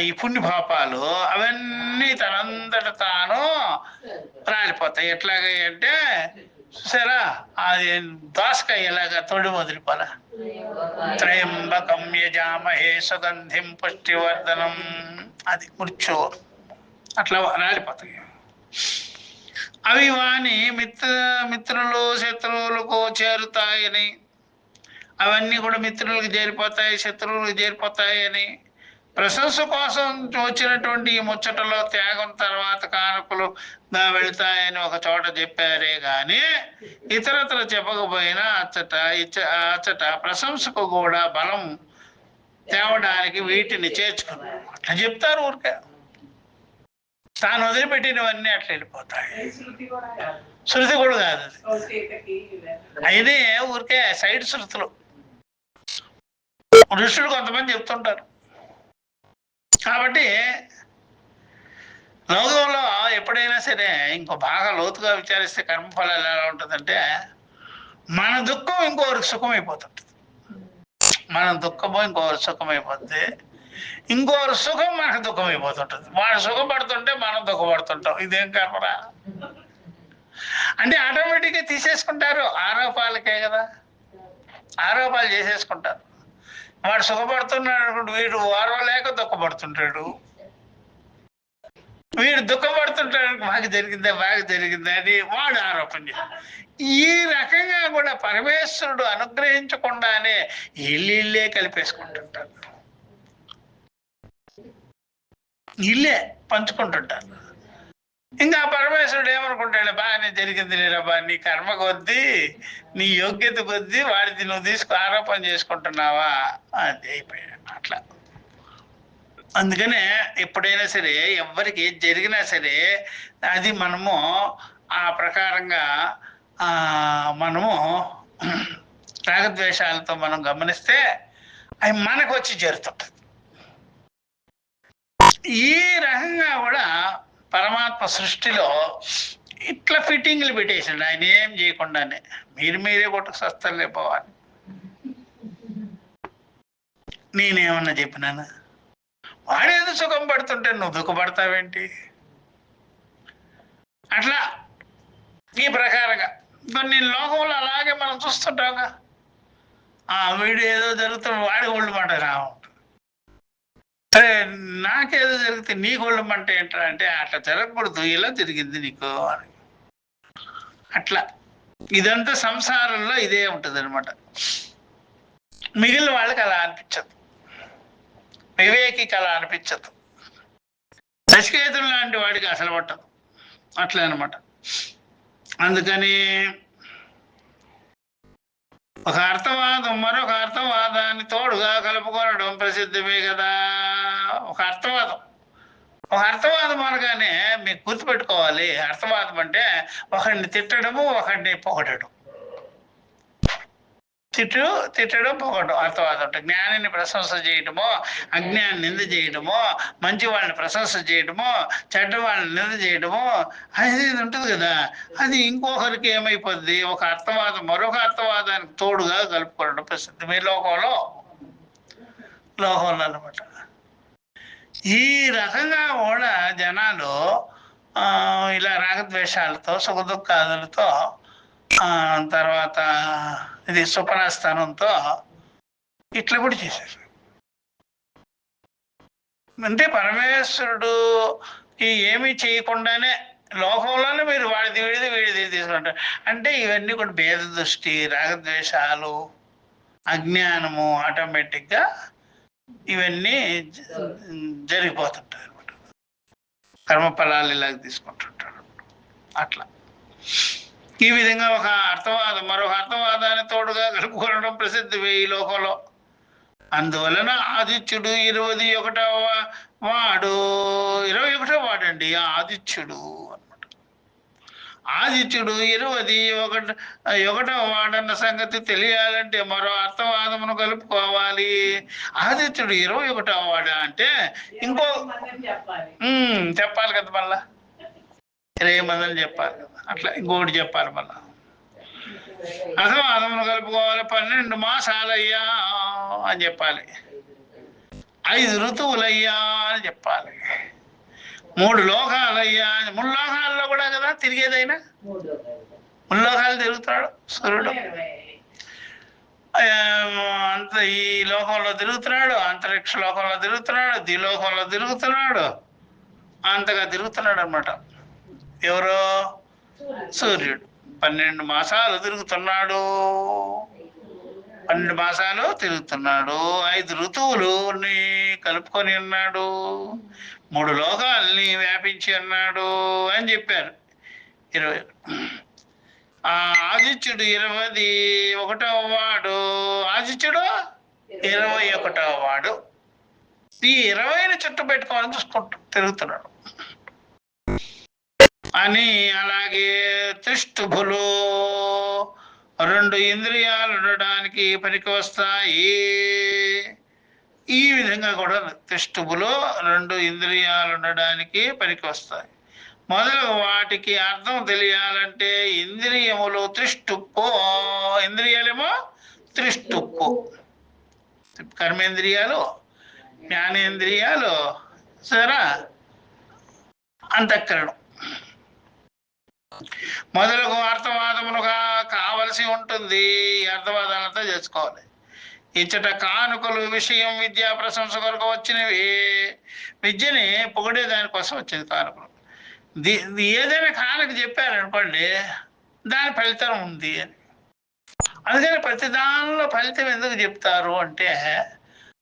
ఈ పుణ్యపాపాలు అవన్నీ తనంతట తాను రాలిపోతాయి. ఎట్లాగంటే చూసారా, అది దోసకాయ ఎలాగా తొడి వదిలిపోల. త్రయంబకం యజామహే సుగంధిం పుష్టివర్ధనం, అది మృత్యు అట్లా రాలిపోతాయి. అవి వాని మిత్రులు శత్రువులకు చేరుతాయని, అవన్నీ కూడా మిత్రులకు చేరిపోతాయి, శత్రువులకు చేరిపోతాయి అని, ప్రశంస కోసం వచ్చినటువంటి ఈ ముచ్చటలో త్యాగం తర్వాత కానుకలు వెళతాయని ఒక చోట చెప్పారే కానీ ఇతరత్ర చెప్పకపోయినా అచ్చట ప్రశంసకు కూడా బలం తేవడానికి వీటిని చేర్చుకున్నాడు. అట్లా చెప్తారు. ఊరికే తాను వదిలిపెట్టినవన్నీ అట్లా వెళ్ళిపోతాయి. శృతి కూడా కాదు అది, అయితే ఊరికే సైడ్ శృతులు. ఋషులు కొంతమంది చెప్తుంటారు. కాబట్టి లోకంలో ఎప్పుడైనా సరే ఇంకో బాగా లోతుగా విచారిస్తే కర్మఫలాలు ఎలా ఉంటుందంటే, మన దుఃఖం ఇంకోరికి సుఖం అయిపోతుంటుంది. మన దుఃఖము ఇంకోరికి సుఖం అయిపోతుంది, ఇంకోరి సుఖం మనకు దుఃఖం అయిపోతుంటుంది. వాడు సుఖపడుతుంటే మనం దుఃఖపడుతుంటాం. ఇదేం కర్మరా అంటే ఆటోమేటిక్గా తీసేసుకుంటారు. ఆరోపాలకే కదా, ఆరోపాలు చేసేసుకుంటారు. వాడు సుఖపడుతున్నాడు అనుకుంటే వీడు ఓర్వలేక దుఃఖపడుతుంటాడు, వీడు దుఃఖపడుతుంటాడు మాకు జరిగిందా అని వాడు ఆరోపణ చేస్తాడు. ఈ రకంగా కూడా పరమేశ్వరుడు అనుగ్రహించకుండానే ఇల్లే కలిపేసుకుంటుంటారు, ఇల్లే పంచుకుంటుంటారు. ఇంకా పరమేశ్వరుడు ఏమనుకుంటాడు, బాగానే జరిగింది లేరబ్బా, నీ కర్మ కొద్దీ నీ యోగ్యత కొద్దీ వాడిది నువ్వు ఆరోపణ చేసుకుంటున్నావా, అది అయిపోయాడు అట్లా. అందుకనే ఎప్పుడైనా సరే ఎవరికి ఏది జరిగినా సరే అది మనము ఆ ప్రకారంగా మనము రాగద్వేషాలతో మనం గమనిస్తే అవి మనకు వచ్చి చేరుతుంటుంది. ఈ రకంగా కూడా పరమాత్మ సృష్టిలో ఇట్లా ఫిట్టింగ్లు పెట్టేసాడు. ఆయన ఏం చేయకుండానే మీరే కొట్టుకు సస్తాలు లేపోవాలి. నేనేమన్నా చెప్పినానా? వాడేదో సుఖం పడుతుంటే నువ్వు దుఃఖపడతావేంటి? అట్లా ఈ ప్రకారంగా కొన్ని లోకంలో అలాగే మనం చూస్తుంటాంగా. వీడు ఏదో జరుగుతుంది వాడి ఒళ్ళు మంట రావుంటుంది, సరే నాకేదో జరిగితే నీకు ఒళ్ళు మంట ఏంటరా అంటే అట్లా జరగకూడదు, ఇలా జరిగింది నీకు అని. అట్లా ఇదంతా సంసారంలో ఇదే ఉంటుంది అనమాట. మిగిలిన వాళ్ళకి అలా అనిపించదు, వివేకికి అలా అనిపించదు, నచికేతుడు లాంటి వాడికి అసలు పట్టదు. అట్లా అనమాట. అందుకని ఒక అర్థవాదం మరొక అర్థవాదాన్ని తోడుగా కలుపుకోవడం ప్రసిద్ధమే కదా. ఒక అర్థవాదం అనగానే మీకు గుర్తుపెట్టుకోవాలి, అర్థవాదం అంటే ఒకడిని తిట్టడము, ఒకడిని పొగడడం. తిట్టడం పొగడం అర్థవాదం ఉంటుంది. జ్ఞానిని ప్రశంస చేయటమో, అజ్ఞాని నింద చేయటమో, మంచి వాళ్ళని ప్రశంస చేయటమో, చెడ్డ వాళ్ళని నింద చేయటమో అనేది ఉంటుంది కదా. అది ఇంకొకరికి ఏమైపోద్ది, ఒక అర్థవాదం మరొక అర్థవాదానికి తోడుగా కలుపుకోవడం ప్రసిద్ధి మీ లోకంలో అనమాట. ఈ రకంగా కూడా జనాలు ఇలా రాగద్వేషాలతో సుఖదుఖాదులతో తర్వాత ఇది సుపనాస్థానంతో ఇట్లా కూడా చేశారు. అంటే పరమేశ్వరుడుకి ఏమీ చేయకుండానే లోకంలోనే మీరు వాడిది వీడిది తీసుకుంటారు. అంటే ఇవన్నీ కూడా భేద దృష్టి, రాగద్వేషాలు, అజ్ఞానము ఆటోమేటిక్గా ఇవన్నీ జరిగిపోతుంటాయి అనమాట. కర్మఫలాలు ఇలాగ తీసుకుంటుంటారు అట్లా. ఈ విధంగా ఒక అర్థవాదం మరొక అర్థవాదాన్ని తోడుగా కలుపుకోవడం ప్రసిద్ధి ఈ లోకంలో. అందువలన ఆదిత్యుడు 21వ వాడు 21వ వాడండి ఆదిత్యుడు అనమాట. ఆదిత్యుడు 21వ వాడన్న సంగతి తెలియాలంటే మరో అర్థవాదమును కలుపుకోవాలి. ఆదిత్యుడు 21వ వాడా అంటే ఇంకో చెప్పాలి కదా, మళ్ళా 20 మందిని చెప్పాలి కదా, అట్లా ఇంకోటి చెప్పాలి మళ్ళా. అర్థవాదమును కలుపుకోవాలి. 12 మాసాలయ్యా అని చెప్పాలి, 5 ఋతువులయ్యా అని చెప్పాలి, 3 లోకాలయ్యా. 3 లోకాల్లో కూడా కదా తిరిగేదైనా, 3 లోకాలు తిరుగుతాడు సూర్యుడు. అంత ఈ లోకంలో తిరుగుతున్నాడు, అంతరిక్ష లోకంలో తిరుగుతున్నాడు, ద్విలోకంలో తిరుగుతున్నాడు, అంతగా తిరుగుతున్నాడు అనమాట. ఎవరో సూర్యుడు 12 మాసాలు తిరుగుతున్నాడు. 12 మాసాలు తిరుగుతున్నాడు, 5 ఋతువులుని కలుపుకొని ఉన్నాడు, 3 లోకాలని వ్యాపించి ఉన్నాడు అని చెప్పారు. 20 ఆదిత్యుడు 21వ వాడు. ఆదిత్యుడు 21వ వాడు. ఈ 20ని చుట్టూ పెట్టుకోవాలని తిరుగుతున్నాడు అని. అలాగే త్రిష్టుభులు 2 ఇంద్రియాలు ఉండడానికి పనికి వస్తాయి. ఈ విధంగా కూడా త్రిష్టుభులు 2 ఇంద్రియాలు ఉండడానికి పనికి వస్తాయి. మొదలు వాటికి అర్థం తెలియాలంటే ఇంద్రియములు త్రిష్టుప్పు. ఇంద్రియాలేమో త్రిష్టుప్పు, కర్మేంద్రియాలు, జ్ఞానేంద్రియాలు, సరే అంతఃకరణం మొదలగు అర్థవాదములుగా కావలసి ఉంటుంది. ఈ అర్థవాదాలతో చేసుకోవాలి. ఇచ్చట కానుకలు విషయం విద్యా ప్రశంస కొరకు వచ్చినవి. విద్యని పొగిడే దానికోసం వచ్చింది కానుకలు. ఏదైనా కానుక చెప్పారనుకోండి, దాని ఫలితం ఉంది అని. అందుకని ప్రతి దానిలో ఫలితం ఎందుకు చెప్తారు అంటే,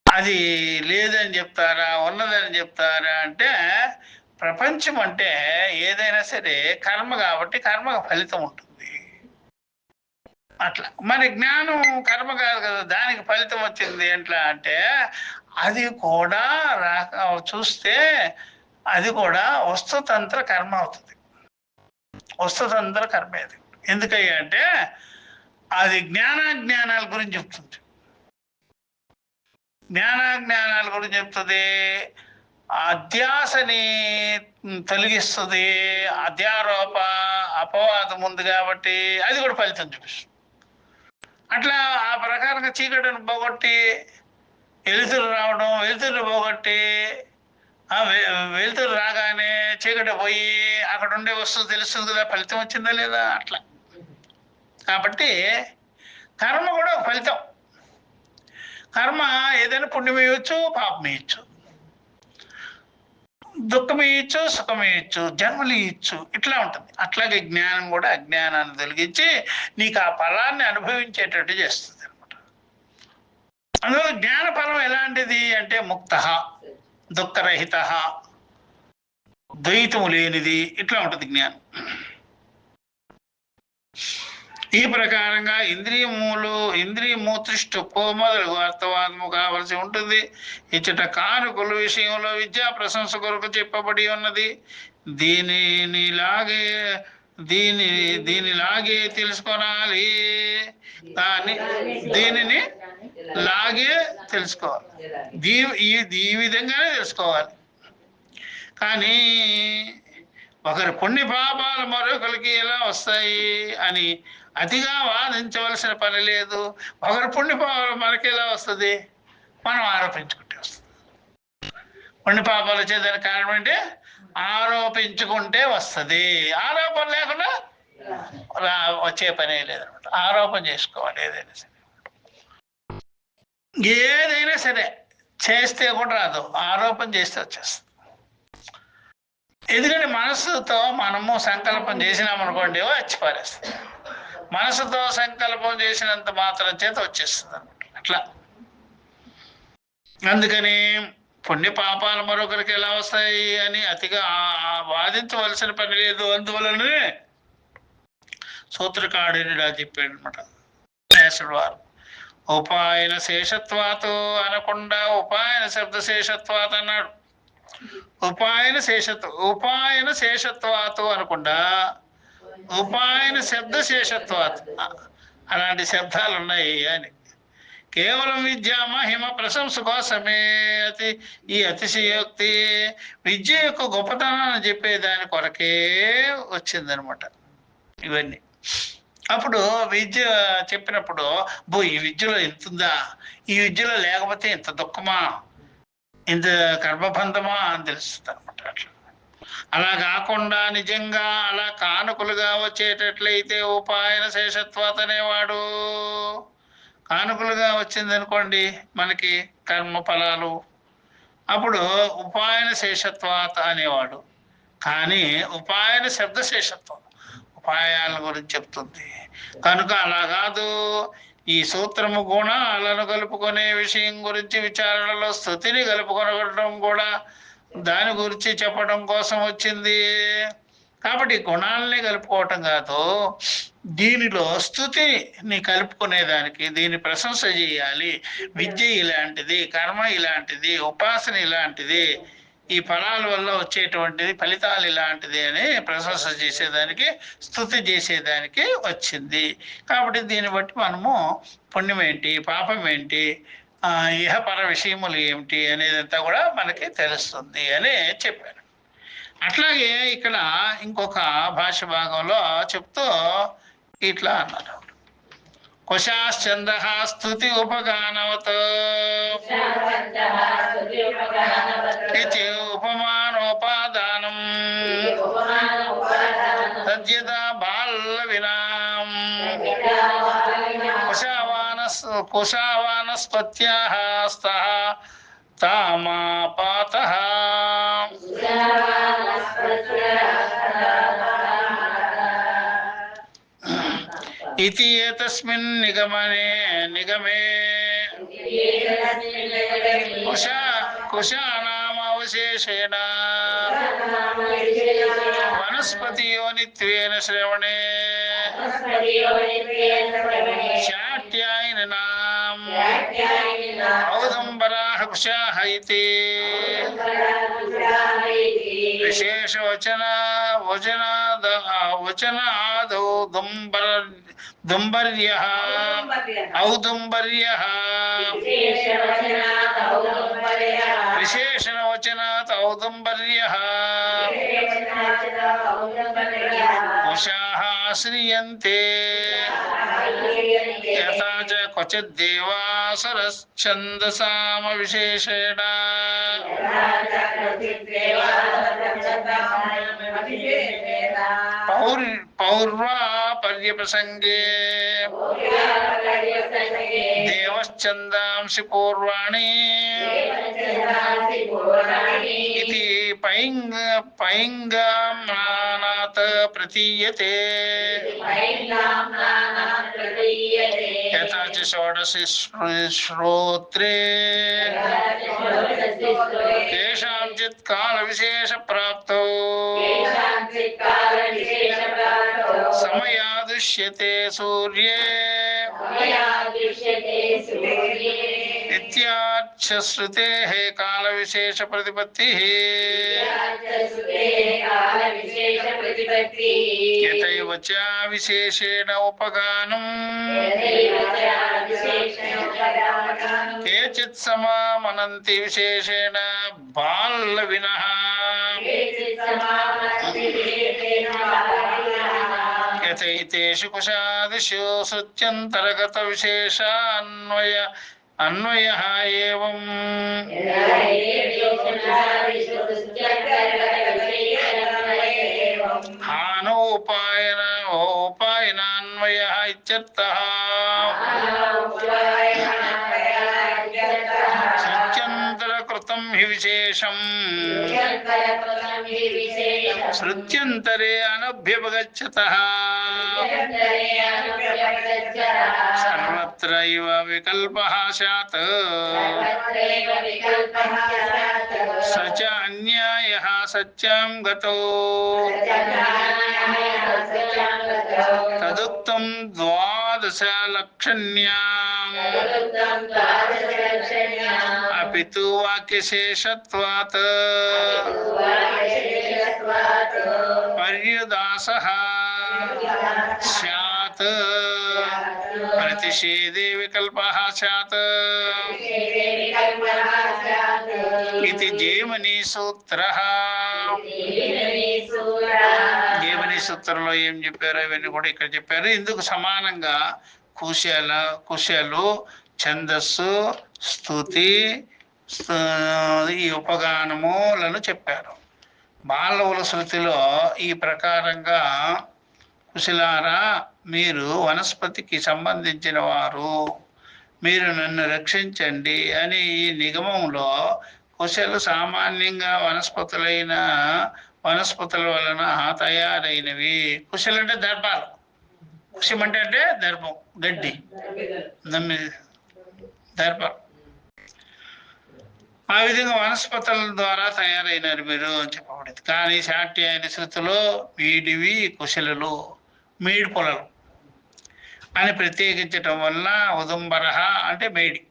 అది లేదని చెప్తారా ఉన్నదని చెప్తారా అంటే, ప్రపంచం అంటే ఏదైనా సరే కర్మ కాబట్టి కర్మకు ఫలితం ఉంటుంది. అట్లా మరి జ్ఞానం కర్మ కాదు కదా, దానికి ఫలితం వచ్చింది ఎట్లా అంటే, అది కూడా చూస్తే అది కూడా వస్తుతంత్ర కర్మ అవుతుంది. వస్తుతంత్ర కర్మ అది. ఎందుకయ్యా అంటే అది జ్ఞానాజ్ఞానాల గురించి చెప్తుంది. జ్ఞానాజ్ఞానాల గురించి చెప్తుంది, అధ్యాసని తొలగిస్తుంది, అధ్యారోప అపవాదం ఉంది కాబట్టి అది కూడా ఫలితం చూపిస్తుంది. అట్లా ఆ ప్రకారంగా చీకటిని పోగొట్టి వెలుతురు రావడం, వెలుతురు పోగొట్టి వెలుతురు రాగానే చీకటి పోయి అక్కడ ఉండే వస్తువు తెలుస్తుంది కదా, ఫలితం వచ్చిందా లేదా అట్లా. కాబట్టి కర్మ కూడా ఒక ఫలితం. కర్మ ఏదైనా పుణ్యం ఇవ్వచ్చు, పాపం ఇవ్వచ్చు, దుఃఖం ఇవ్వచ్చు, సుఖం ఇవ్వచ్చు, జన్మలు ఇవ్వచ్చు, ఇట్లా ఉంటుంది. అట్లాగే జ్ఞానం కూడా అజ్ఞానాన్ని తొలగించి నీకు ఆ ఫలాన్ని అనుభవించేటట్టు చేస్తుంది అనమాట. అందువల్ల జ్ఞాన ఫలం ఎలాంటిది అంటే ముక్త, దుఃఖరహిత, ద్వైతము లేనిది, ఇట్లా ఉంటుంది జ్ఞానం. ఈ ప్రకారంగా ఇంద్రియము త్రిష్టుప్పు మొదలగు అర్థవాదము కావలసి ఉంటుంది. ఇచ్చట కానుకల విషయంలో విద్యా ప్రశంస కొరకు చెప్పబడి ఉన్నది. దీనిలాగే దీనిలాగే తెలుసుకోనాలి, కానీ దీనిని లాగే తెలుసుకోవాలి. ఈ విధంగానే తెలుసుకోవాలి. కానీ ఒకరి పుణ్య పాపాలు మరొకరికి ఎలా వస్తాయి అని అతిగా వాదించవలసిన పని లేదు. ఒకరి పుణ్య పాపాలు మనకి ఎలా వస్తుంది? మనం ఆరోపించుకుంటే వస్తుంది. పుణ్య పాపాలు వచ్చేదానికి కారణం అంటే ఆరోపించుకుంటే వస్తుంది. ఆరోపణ లేకుండా వచ్చే పనే లేదనమాట. ఆరోపణ చేసుకోవాలి. ఏదైనా సరే చేస్తే కూడా రాదు, ఆరోపణ చేస్తే వచ్చేస్తుంది. ఎందుకంటే మనసుతో మనము సంకల్పం చేసినామనుకోండి వచ్చి పారేస్తుంది. మనసుతో సంకల్పం చేసినంత మాత్రం చేత వచ్చేస్తుంది అనమాట. అట్లా అందుకని పుణ్య పాపాలు మరొకరికి ఎలా వస్తాయి అని అతిగా వాదించవలసిన పని లేదు. అందువలనే సూత్రకారుడు ఇలా చెప్పాడు అనమాట. వ్యాసుడు వారు ఉపాయన శేషత్వాతో అనకుండా ఉపాయన శబ్ద శేషత్వాత అన్నాడు. ఉపాయన శేషత్వాతో అనకుండా ఉపాయన శబ్ద శేషత్వాత అలాంటి శబ్దాలు ఉన్నాయి అని. కేవలం విద్యా మహిమ ప్రశంస కోసమే ఈ అతిశయోక్తి విద్య యొక్క గొప్పతనాన్ని చెప్పేదాని కొరకే వచ్చిందనమాట ఇవన్నీ. అప్పుడు విద్య చెప్పినప్పుడు ఈ విద్యలో ఇంతుందా, ఈ విద్యలో లేకపోతే ఇంత దుఃఖమా, ఇంత గర్భబంధమా అని తెలుస్తుంది అనమాట. అట్లా అలా కాకుండా నిజంగా అలా కానుకలుగా వచ్చేటట్లయితే ఉపాయన శేషత్వాత అనేవాడు. కానుకలుగా వచ్చింది అనుకోండి మనకి కర్మ ఫలాలు, అప్పుడు ఉపాయన శేషత్వాత అనేవాడు. కానీ ఉపాయన శబ్ద శేషత్వం ఉపాయాల గురించి చెప్తుంది కనుక అలా కాదు. ఈ సూత్రము గుణాలను కలుపుకునే విషయం గురించి విచారణలో స్తుతిని కలుపుకొనడం కూడా దాని గురించి చెప్పడం కోసం వచ్చింది. కాబట్టి గుణాలని కలుపుకోవటం కాదు, దీనిలో స్తుతిని కలుపుకునేదానికి దీని ప్రశంస చేయాలి. విద్య ఇలాంటిది, కర్మ ఇలాంటిది, ఉపాసన ఇలాంటిది, ఈ ఫలాల వల్ల వచ్చేటువంటిది ఫలితాలు ఇలాంటిది అని ప్రశంస చేసేదానికి, స్తుతి చేసేదానికి వచ్చింది. కాబట్టి దీన్ని బట్టి మనము పుణ్యం ఏంటి, పాపం ఏంటి, ఇహపర విషయములు ఏమిటి అనేదంతా కూడా మనకి తెలుస్తుంది అని చెప్పారు. అట్లాగే ఇక్కడ ఇంకొక భాష భాగంలో చెప్తూ ఇట్లా అన్నారు. కుశాశ్చంద్ర స్తుతి ఉపగానవత్ ఇది ఉపమానోపాదానం తద్యదా బాల్లవినాం కుశావానస్పత్యాః స్తః తామాపాతః इति एतस्मिन् निगमे कुशानामवशेषेण वनस्पतियोनित्वेन श्रवणे शाट्यायिनाम् औदुम्बराः कुशाः इति वचनादौ दुम्बर्यः औदुम्बर्यः विशेषणवचनात् औदुम्बर्यः कुशाः आश्रियन्ते यथा च क्वचिद्देवासुरच्छन्दसामविशेषेण पौर्वापर्यप्रसंगे देवश्चन्दांसि पूर्वाणि इति पैङ्गाम्नानात् प्रतीयते यथा च षोडशि श्रोत्रे केषाञ्चित् कालविशेषप्राप्तौ समयादृश्यते सूर्ये ఇత్యార్చశ్రుతేః కాల విశేష ప్రతిపత్తి యతైవ చ విశేషేణ ఉపగానం కేచిత్ సమామనంతి విశేషేణ బాల్లవినః యతైతేషు కుశాదిషు శృత్యంతరగత అన్వయః ఏవం హానోపాయనాన్వయః ఇత్యర్థః. శృత్యంతరకృతం హి విశేషం శృత్యంతరే అనభ్యుపగచ్చతః సర్వత్రైవ వికల్పః స్యాత్ స చ అన్యాయః సత్యం గతో తదుక్తం ద్వాదశ లక్షణ్యాం అపి తు వాక్యశేషత్వాత్ పర్యుదాసః స్యాత్ ప్రతిషేధే వికల్పః స్యాత్ ఇది జైమిని సూత్రః. జైమిని సూత్రంలో ఏం చెప్పారో ఇవన్నీ కూడా ఇక్కడ చెప్పారు. ఇందుకు సమానంగా కుశలు ఛందస్సు స్తుతి ఈ ఉపగానములను చెప్పారు. బాలవుల శృతిలో ఈ ప్రకారంగా కుశలారా మీరు వనస్పతికి సంబంధించిన వారు, మీరు నన్ను రక్షించండి అని ఈ నిగమంలో కుశలు సామాన్యంగా వనస్పతుల వలన తయారైనవి. కుశలు అంటే దర్భాలు, కుశం అంటే దర్భం, గడ్డి, దర్భం. ఆ విధంగా వనస్పతుల ద్వారా తయారైనారు మీరు అని చెప్పబడింది. కానీ శాట్యాయన శృతిలో వీడివి కుశలులు, మేడి పొలలు అని ప్రత్యేకించటం వల్ల ఉదంబర అంటే మేడి,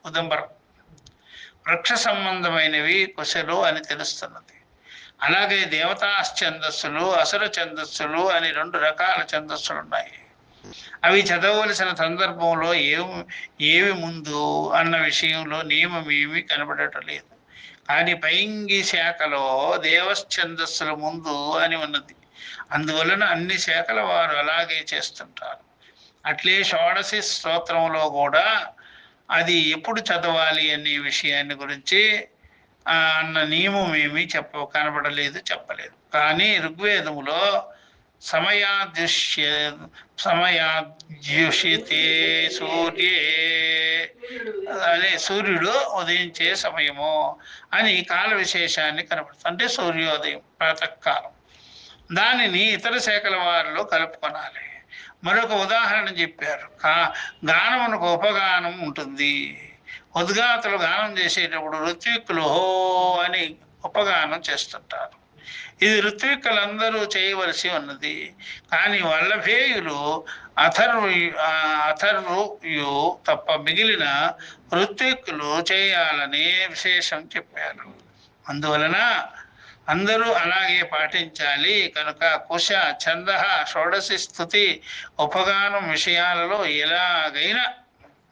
ఉదంబరం వృక్ష సంబంధమైనవి కుశలు అని తెలుస్తున్నది. అలాగే దేవతా ఛందస్సులు, అసుర ఛందస్సులు అని 2 రకాల ఛందస్సులు ఉన్నాయి. అవి చదవలసిన సందర్భంలో ఏవి ముందు అన్న విషయంలో నియమం ఏమీ కనబడటం లేదు. కానీ పైంగి శాఖలో దేవఛందస్సుల ముందు అని ఉన్నది. అందువలన అన్ని శాఖల వారు అలాగే చేస్తుంటారు. అట్లే షోడశి స్తోత్రంలో కూడా అది ఎప్పుడు చదవాలి అనే విషయాన్ని గురించి అన్న నియమం ఏమీ కనబడలేదు, చెప్పలేదు. కానీ ఋగ్వేదములో సమయాద్యుషితే సూర్యే అనే సూర్యుడు ఉదయించే సమయము అని కాల విశేషాన్ని కనబడుతుంది. అంటే సూర్యోదయం, ప్రాతకాలం. దానిని ఇతర శాఖల వారిలో కలుపుకొనాలి. మరొక ఉదాహరణ చెప్పారు. గానమునకు ఉపగానం ఉంటుంది. ఉద్గాతలు గానం చేసేటప్పుడు ఋత్విక్కులు హో అని ఉపగానం చేస్తుంటారు. ఇది ఋత్విక్కులందరూ చేయవలసి ఉన్నది. కానీ వల్లభేయులు అథర్వయు తప్ప మిగిలిన ఋత్విక్కులు చేయాలని విశేషం చెప్పారు. అందువలన అందరూ అలాగే పాటించాలి. కనుక కుశ, ఛంద, షోడశి, స్తుతి, ఉపగానం విషయాలలో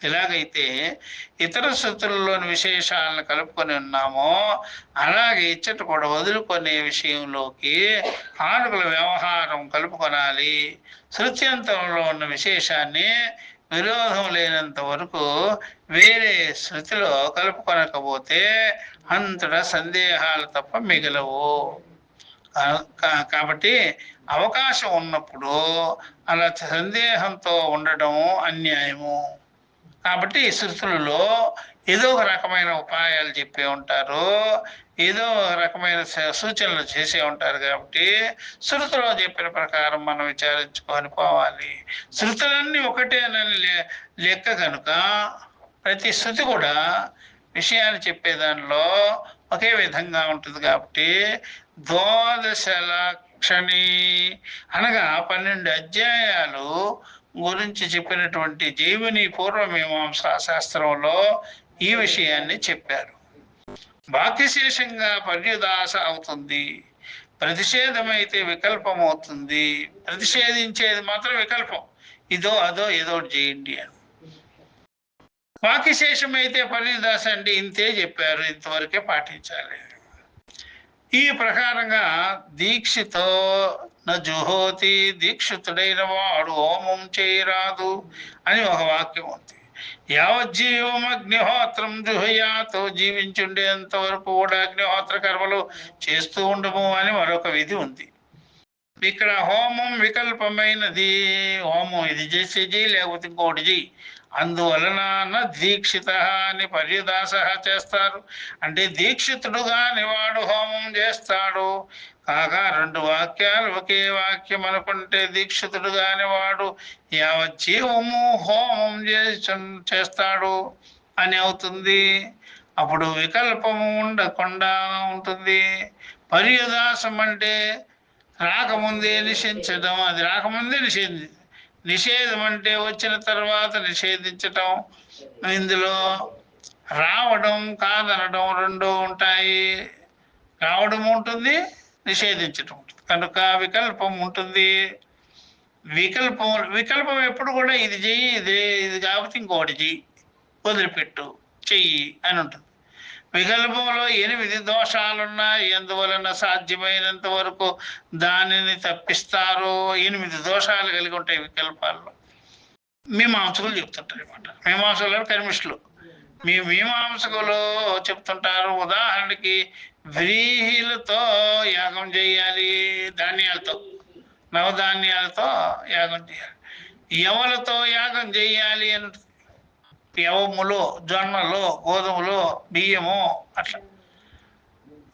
ఎలాగైతే ఇతర శృతుల్లోని విశేషాలను కలుపుకొని ఉన్నామో అలాగే ఇచ్చట కూడా వదులుకునే విషయంలోకి కానుకల వ్యవహారం కలుపుకొనాలి. శృత్యంతంలో ఉన్న విశేషాన్ని విరోధం లేనంత వరకు వేరే శృతిలో కలుపుకొనకపోతే అంతటా సందేహాలు తప్ప మిగలవు. కాబట్టి అవకాశం ఉన్నప్పుడు అలా సందేహంతో ఉండడం అన్యాయము. కాబట్టి శృతులలో ఏదో ఒక రకమైన ఉపాయాలు చెప్పే ఉంటారు, ఏదో ఒక రకమైన సూచనలు చేసే ఉంటారు. కాబట్టి శృతులో చెప్పిన ప్రకారం మనం విచారించుకొని పోవాలి. శృతులన్నీ ఒకటేనని లెక్క కనుక ప్రతి శృతి కూడా విషయాన్ని చెప్పేదానిలో ఒకే విధంగా ఉంటుంది. కాబట్టి ద్వాదశ లక్షణి అనగా 12 అధ్యాయాలు గురించి చెప్పినటువంటి జైమిని పూర్వమీమాంసా శాస్త్రంలో ఈ విషయాన్ని చెప్పారు. వాక్యశేషంగా పర్యుదాస అవుతుంది, ప్రతిషేధమైతే వికల్పం అవుతుంది. ప్రతిషేధించేది మాత్రం వికల్పం, ఇదో అదో ఏదో చేయండి అని. వాక్యశేషం అయితే పర్యుదాస అంటే ఇంతే చెప్పారు, ఇంతవరకే పాటించాలి. ఈ ప్రకారంగా దీక్షితో జుహోతి, దీక్షితుడైన వాడు హోమం చేయరాదు అని ఒక వాక్యం ఉంది. యావజ్జీవం అగ్నిహోత్రం జుహయాతో, జీవించుండేంత వరకు కూడా అగ్నిహోత్ర కర్మలు చేస్తూ ఉండము అని మరొక విధి ఉంది. ఇక్కడ హోమం వికల్పమైనది. హోమం ఇది చేసి చెయ్యి, లేకపోతే ఇంకోటి చెయ్యి. అందువలన దీక్షిత అని పర్యుదాస చేస్తారు. అంటే దీక్షితుడు కాని వాడు హోమం చేస్తాడు. కాగా రెండు వాక్యాలు ఒకే వాక్యం అనుకుంటే దీక్షితుడు కాని వాడు యావజ్జీవము హోమం చేస్తాడు అని అవుతుంది. అప్పుడు వికల్పము ఉండకుండా ఉంటుంది. పర్యుదాసం అంటే రాకముందే నిషేధించడం, అది రాకముందే నిషేధం అంటే వచ్చిన తర్వాత నిషేధించటం. ఇందులో రావడం కాదనడం రెండు ఉంటాయి. రావడం ఉంటుంది, నిషేధించటం ఉంటుంది. కనుక వికల్పం ఉంటుంది. వికల్పం ఎప్పుడు కూడా ఇది చెయ్యి, ఇది కాకపోతే ఇంకోటి చెయ్యి, వదిలిపెట్టు, చెయ్యి అని ఉంటుంది. వికల్పంలో 8 దోషాలున్నాయి. ఎందువలన సాధ్యమైనంత వరకు దానిని తప్పిస్తారు. 8 దోషాలు కలిగి ఉంటాయి వికల్పాల్లో. మీమాంసకులు చెప్తుంటారు అన్నమాట. మీమాంసకులు కర్మిష్ఠులు. మీమాంసకులు చెప్తుంటారు, ఉదాహరణకి వ్రీహిలతో యాగం చేయాలి, ధాన్యాలతో, నవధాన్యాలతో యాగం చేయాలి. యవలతో యాగం చేయాలి అని, యవములో, జొన్నలో, గోధుమలో, బియ్యము, అట్లా.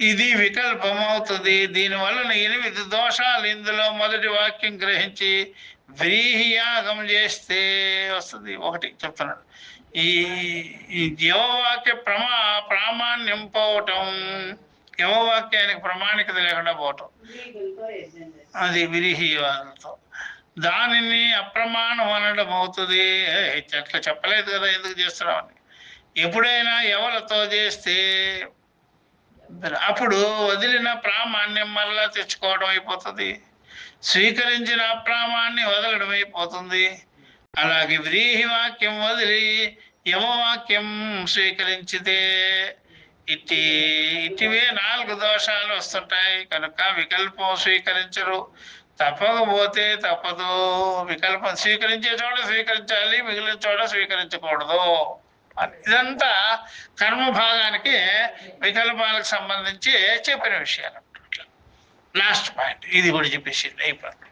ఇది వికల్పం అవుతుంది. దీనివలన 8 దోషాలు ఇందులో మొదటి వాక్యం గ్రహించి వ్రీహి యాగం చేస్తే వస్తుంది. ఒకటి చెప్తున్నాడు, ఈ యవవాక్య ప్రామాణ్యం పోవటం, యవవాక్యానికి ప్రామాణికత లేకుండా పోవటం, అది వ్రీహి యాగంతో. దానిని అప్రమాణం అనడం అవుతుంది. అట్లా చెప్పలేదు కదా, ఎందుకు చేస్తున్నామని. ఎప్పుడైనా ఎవరితో చేస్తే అప్పుడు వదిలిన ప్రామాణ్యం మరలా తెచ్చుకోవడం అయిపోతుంది, స్వీకరించిన అప్రామాణ్యం వదలడం అయిపోతుంది. అలాగే వ్రీహి వాక్యం వదిలి యమవాక్యం స్వీకరించితే ఇటివే 4 దోషాలు వస్తుంటాయి. కనుక వికల్పం స్వీకరించరు. తప్పకపోతే తప్పదు. వికల్పం స్వీకరించే చోట స్వీకరించాలి, మిగిలిన చోట స్వీకరించకూడదు. ఇదంతా కర్మభాగానికి వికల్పాలకు సంబంధించి చెప్పిన విషయాలు. లాస్ట్ పాయింట్ ఇది కూడా చెప్పేసి అయిపోయింది.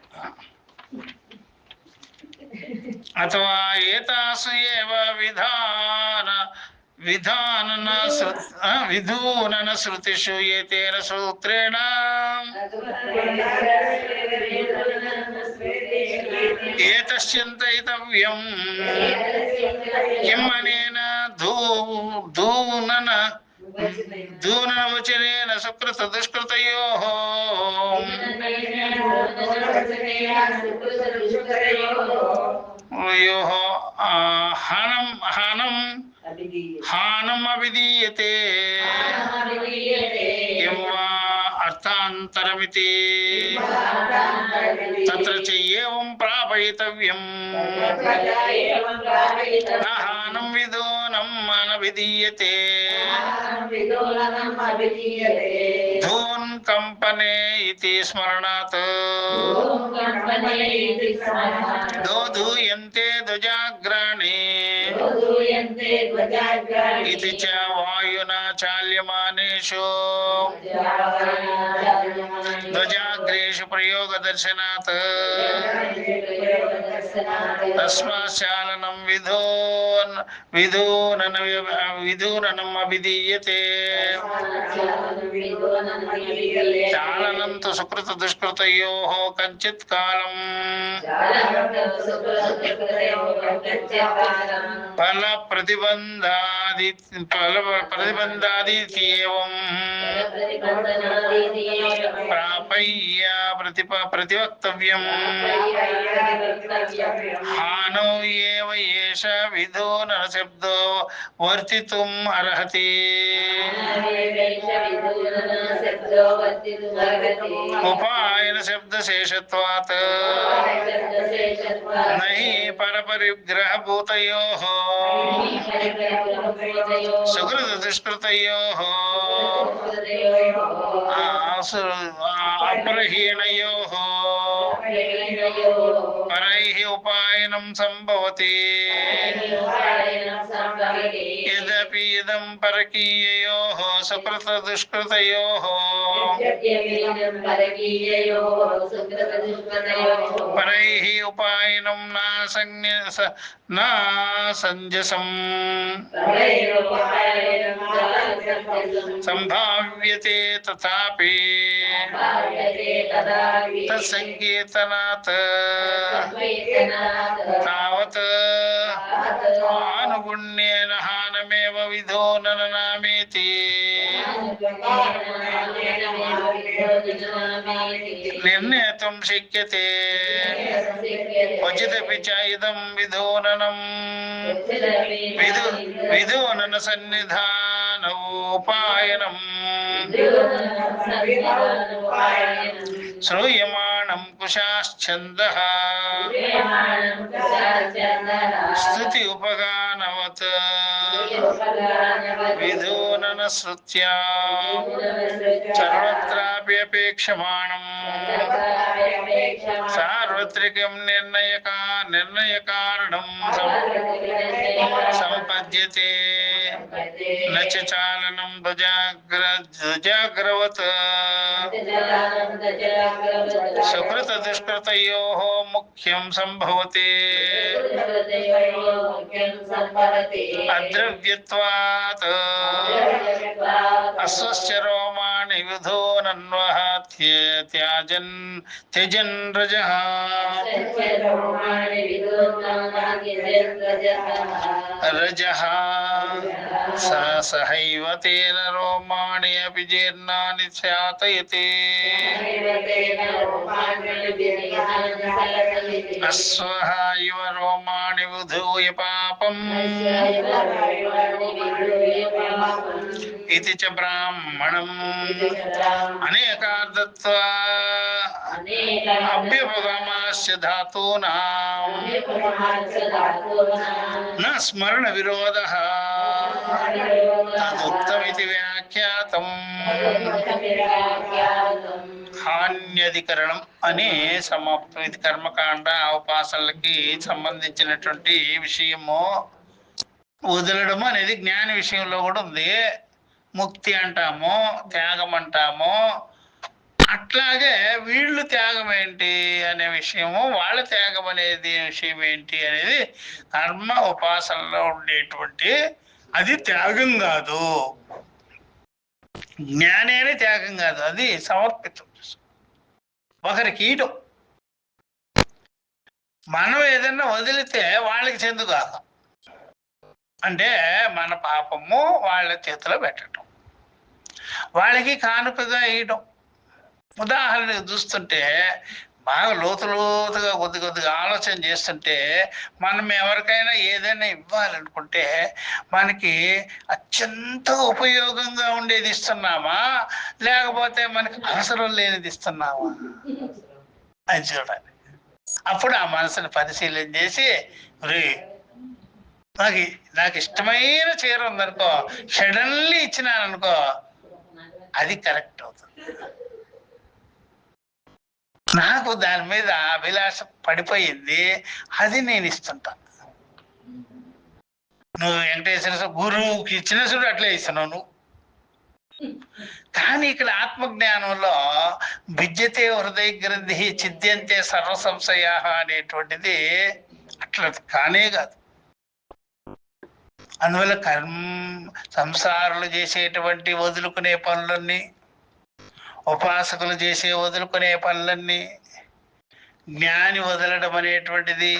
అథవా ఏతాసు ఏవ విధూనన శృతిషు ఏతేన సూత్రేణ ఏతశ్చింతయితవ్యం కిం అనేన దూనన వచనేన సుకృత దుష్కృతయోః హానం అవిధీయతే కిం వా అర్థాంతరమితి తత్ర చ ఏవం ప్రాపయితవ్యం హానం విదూనం అనవిధీయతే ధూన్ కంపనే ఇతి స్మరణాత్ దోధూయంతే ధ్వజాగ్రాణి ఇది చ వాయునా చాల్యమానేషు ధ్వజాగ్రేషు ప్రయోగ దర్శనాత్ తస్మాచాలనం విధూననం అభిధీయతే చాలనం తు సుకృత దుష్కృతయోః కంచిత్ కాలం ఫల ప్రతిబంధాదిత్యేవం ప్రాపయ్య ప్రతివక్తవ్యం హానౌ ఏవ ఏష విధో విధూనన శబ్దో వర్తితుం అర్హతి. ఉపాయన శబ్ద శేషత్వాత్ నహి పరపరిగ్రహ భూతయోః సుకృత దుష్కృతయోః అప్రహీణయోః పరైః ఉపాయనం సంభవతి. యదపి ఇదం పరకీయయోః సుకృత దుష్కృతయోః పరైః ఉపాయనం నా సంజసం సంభావ్యతే తథాపి తత్సంకీర్తనాత్ తావత్ ఆనుగుణ్యేన హానమేవ విధూనన నామేతి. నిర్ణేతుం శక్యతే క్వచిదపి చ ఇదం విధూననం విధూనన సన్నిధాన ఉపాయనం శ్రూయమాణం కుశాశ్చందః స్తుతి ఉపగానవత్ విధూనన శ్రుత్యా సర్వత్రాపి అపేక్షమాణం సార్వత్రికం నిర్ణయకారణం సంపద్యతే నచ చాలనం ధ్వజాగ్రవత్ సుకృత దుష్కృతయోః ముఖ్యం సంభవతి. అద్రవ్యత్వాత్ అస్వస్య రోమాణి విధూనన్వః త్యజన్ రజః సహైవ తేన రోమాణి అపి జీర్ణాని ఛాతయతి. అశ్వః ఇవ రోమాణి విధూయ పాపం ఇతి చ బ్రాహ్మణం అనేకార్థత్వ అభ్యుపగమస్య ధాతూనాం న స్మరణ విరోధః తదుక్తమితి వ్యాఖ్యాతం. హాన్యధికరణం అనే సమాప్తం. ఇది కర్మకాండ ఉపాసనలకి సంబంధించినటువంటి విషయము. వదలడము అనేది జ్ఞాన విషయంలో కూడా ఉంది. ముక్తి అంటాము, త్యాగం అంటాము. అట్లాగే వీళ్ళు త్యాగం ఏంటి అనే విషయము, వాళ్ళ త్యాగం అనేది విషయం ఏంటి అనేది కర్మ ఉపాసనలో ఉండేటువంటి అది త్యాగం కాదు. జ్ఞానేనే త్యాగం కాదు, అది సమర్పితం. ఒకరికి ఈటం. మనం ఏదన్నా వదిలితే వాళ్ళకి చెందు కాదు. అంటే మన పాపము వాళ్ళ చేతిలో పెట్టడం, వాళ్ళకి కానుకగా వేయడం. ఉదాహరణకు చూస్తుంటే బాగా లోతుగా కొద్దిగా ఆలోచన చేస్తుంటే మనం ఎవరికైనా ఏదైనా ఇవ్వాలనుకుంటే మనకి అత్యంత ఉపయోగంగా ఉండేది ఇస్తున్నామా, లేకపోతే మనకి అవసరం లేనిది ఇస్తున్నామా అని చూడాలి. అప్పుడు ఆ మనసుని పరిశీలన చేసి, రే నాకు ఇష్టమైన చీర ఉందనుకో, సడన్లీ ఇచ్చినాను అనుకో, అది కరెక్ట్ అవుతుంది. నాకు దాని మీద అభిలాష పడిపోయింది, అది నేను ఇస్తుంటా. నువ్వు వెంకటేశ్వర గురువుకి ఇచ్చిన చూడు అట్లే ఇస్తున్నావు నువ్వు. కానీ ఇక్కడ ఆత్మజ్ఞానంలో విద్యతే హృదయ గ్రంథి ఛిద్యంతే సర్వ సంశయా అనేటువంటిది అట్లా కానే కాదు. అందువల్ల సంసారులు చేసేటువంటి వదులుకునే పనులన్నీ, ఉపాసకులు చేసే వదులుకునే పనులన్నీ, జ్ఞాని వదలడం అనేటువంటిది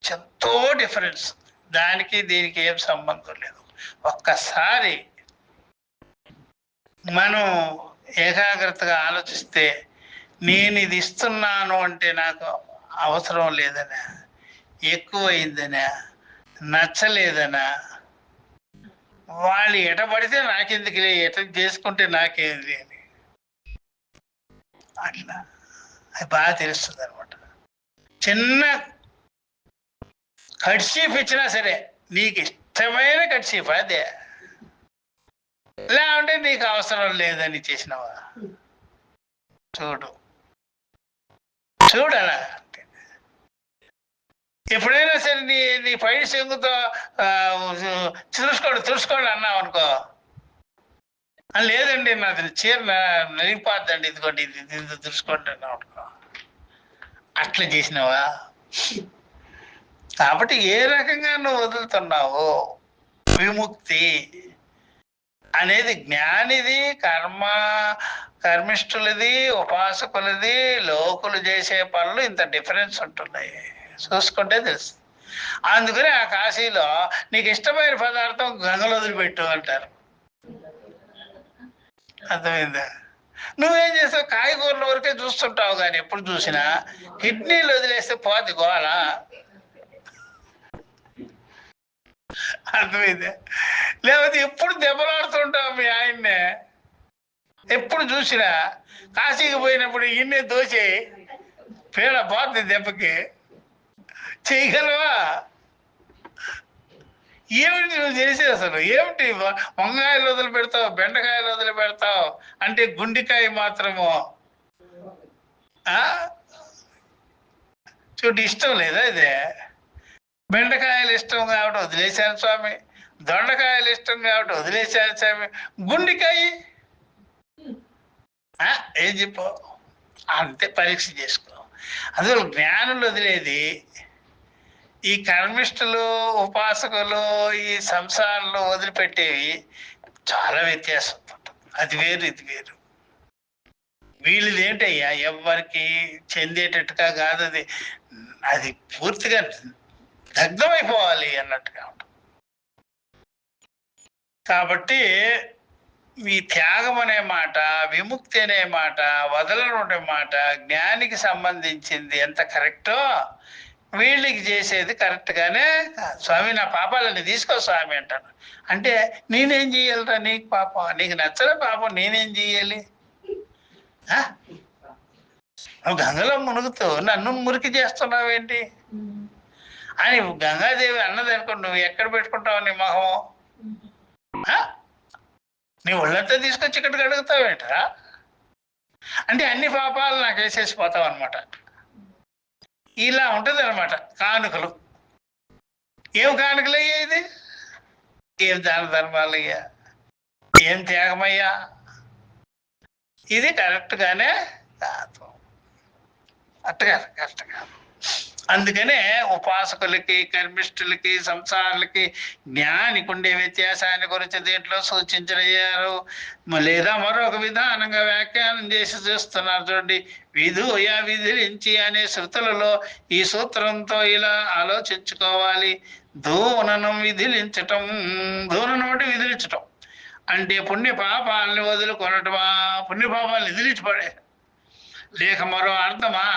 ఎంతో డిఫరెన్స్. దానికి దీనికి ఏం సంబంధం లేదు. ఒక్కసారి మనం ఏకాగ్రతగా ఆలోచిస్తే, నేను ఇది ఇస్తున్నాను అంటే నాకు అవసరం లేదనే, ఎక్కువైందనే, నచ్చలేదనా, వాళ్ళు ఎట పడితే నాకెందుకులే, ఎట చేసుకుంటే నాకేంది అని అట్లా అది బాగా తెలుస్తుంది అనమాట. చిన్న కడ్షీఫ్ ఇచ్చినా సరే నీకు ఇష్టమైన కడ్షీఫ్ అదే, లేకుంటే నీకు అవసరం లేదని చేసినవా, చూడు చూడలా. ఎప్పుడైనా సరే నీ పై చెంగుతో తుడుచుకోండి అన్నావు అనుకో, లేదండి నాది చీర నలిగిపోద్దండి, ఇదిగోండి ఇది తుడుచుకోండి అన్నావు అనుకో, అట్లా చేసినావా. కాబట్టి ఏ రకంగా నువ్వు వదులుతున్నావు విముక్తి అనేది జ్ఞానిది, కర్మిష్ఠులది, ఉపాసకులది, లోకులు చేసే పనులు ఇంత డిఫరెన్స్ ఉంటున్నాయి, చూసుకుంటే తెలుసు. అందుకని ఆ కాశీలో నీకు ఇష్టమైన పదార్థం గంగలో వదిలిపెట్టు అంటారు. అర్థమైందా? నువ్వేం చేస్తావు, కాయగూరల వరకే చూస్తుంటావు, కానీ ఎప్పుడు చూసినా కిడ్నీలు వదిలేస్తే పోతి గోల. అర్థమైందా? లేకపోతే ఎప్పుడు దెబ్బలాడుతుంటావు మీ ఆయన్నే, ఎప్పుడు చూసినా కాశీకి పోయినప్పుడు ఇన్నే దోచి పేడ పోతుంది దెబ్బకి, చేయగలవా? ఏమిటి నువ్వు చేసే, అసలు ఏమిటి వంకాయలు వదిలి పెడతావు, బెండకాయలు వదిలి పెడతావు అంటే గుండెకాయ మాత్రము చూడు, ఇష్టం లేదా ఇదే? బెండకాయలు ఇష్టం కాబట్టి వదిలేశాను స్వామి, దొండకాయలు ఇష్టం కాబట్టి వదిలేశాను స్వామి, గుండెకాయ ఏం చెప్పు అంతే, పరీక్ష చేసుకో. అందులో జ్ఞానులు వదిలేది, ఈ కర్మిష్ఠులు, ఉపాసకులు, ఈ సంసారంలో వదిలిపెట్టేవి చాలా వ్యత్యాసం ఉంటుంది. అది వేరు, ఇది వేరు. వీళ్ళది ఏంటయ్యా, ఎవరికి చెందేటట్టుగా కాదు, అది పూర్తిగా దగ్ధమైపోవాలి అన్నట్టుగా ఉంటుంది. కాబట్టి ఈ త్యాగం అనే మాట, విముక్తి అనే మాట, వదలడం అనే మాట జ్ఞానికి సంబంధించింది ఎంత కరెక్టో వీళ్ళకి చేసేది కరెక్ట్గానే. స్వామి నా పాపాలని తీసుకో స్వామి అంటాను అంటే నేనేం చేయాలరా, నీకు పాపం, నీకు నచ్చలే పాపం నేనేం చేయాలి? నువ్వు గంగలో మునుగుతూ నన్ను మురికి చేస్తున్నావేంటి అని గంగాదేవి అన్నది అనుకో, నువ్వు ఎక్కడ పెట్టుకుంటావు నీ మొహం? నీ ఒళ్ళంతా తీసుకొచ్చి ఇక్కడికి అడుగుతావేంటరా అంటే అన్ని పాపాలు నాకు వేసేసిపోతావు అనమాట. ఇలా ఉంటుంది అనమాట కానుకలు. ఏం కానుకలయ్యా ఇది? ఏం దాన ధర్మాలయ్యా, ఏం త్యాగమయ్యా? ఇది కరెక్ట్గానే కాదు, అట్టగా కరెక్ట్ కాదు. అందుకనే ఉపాసకులకి, కర్మిష్ఠులకి, సంసారులకి జ్ఞానికి ఉండే వ్యత్యాసాన్ని గురించి దీంట్లో సూచించయ్యారు. లేదా మరొక విధానంగా వ్యాఖ్యానం చేసి చూస్తున్నారు చూడండి. విధూయ విధిలించి అనే శృతులలో ఈ సూత్రంతో ఇలా ఆలోచించుకోవాలి. ధూననం విధిలించటం, ధూననం అంటే విధిలించటం అంటే పుణ్యపాపాలని వదులుకొనటమా, పుణ్యపాపాలను విధిలించిపడే, లేక మరో అర్థమా?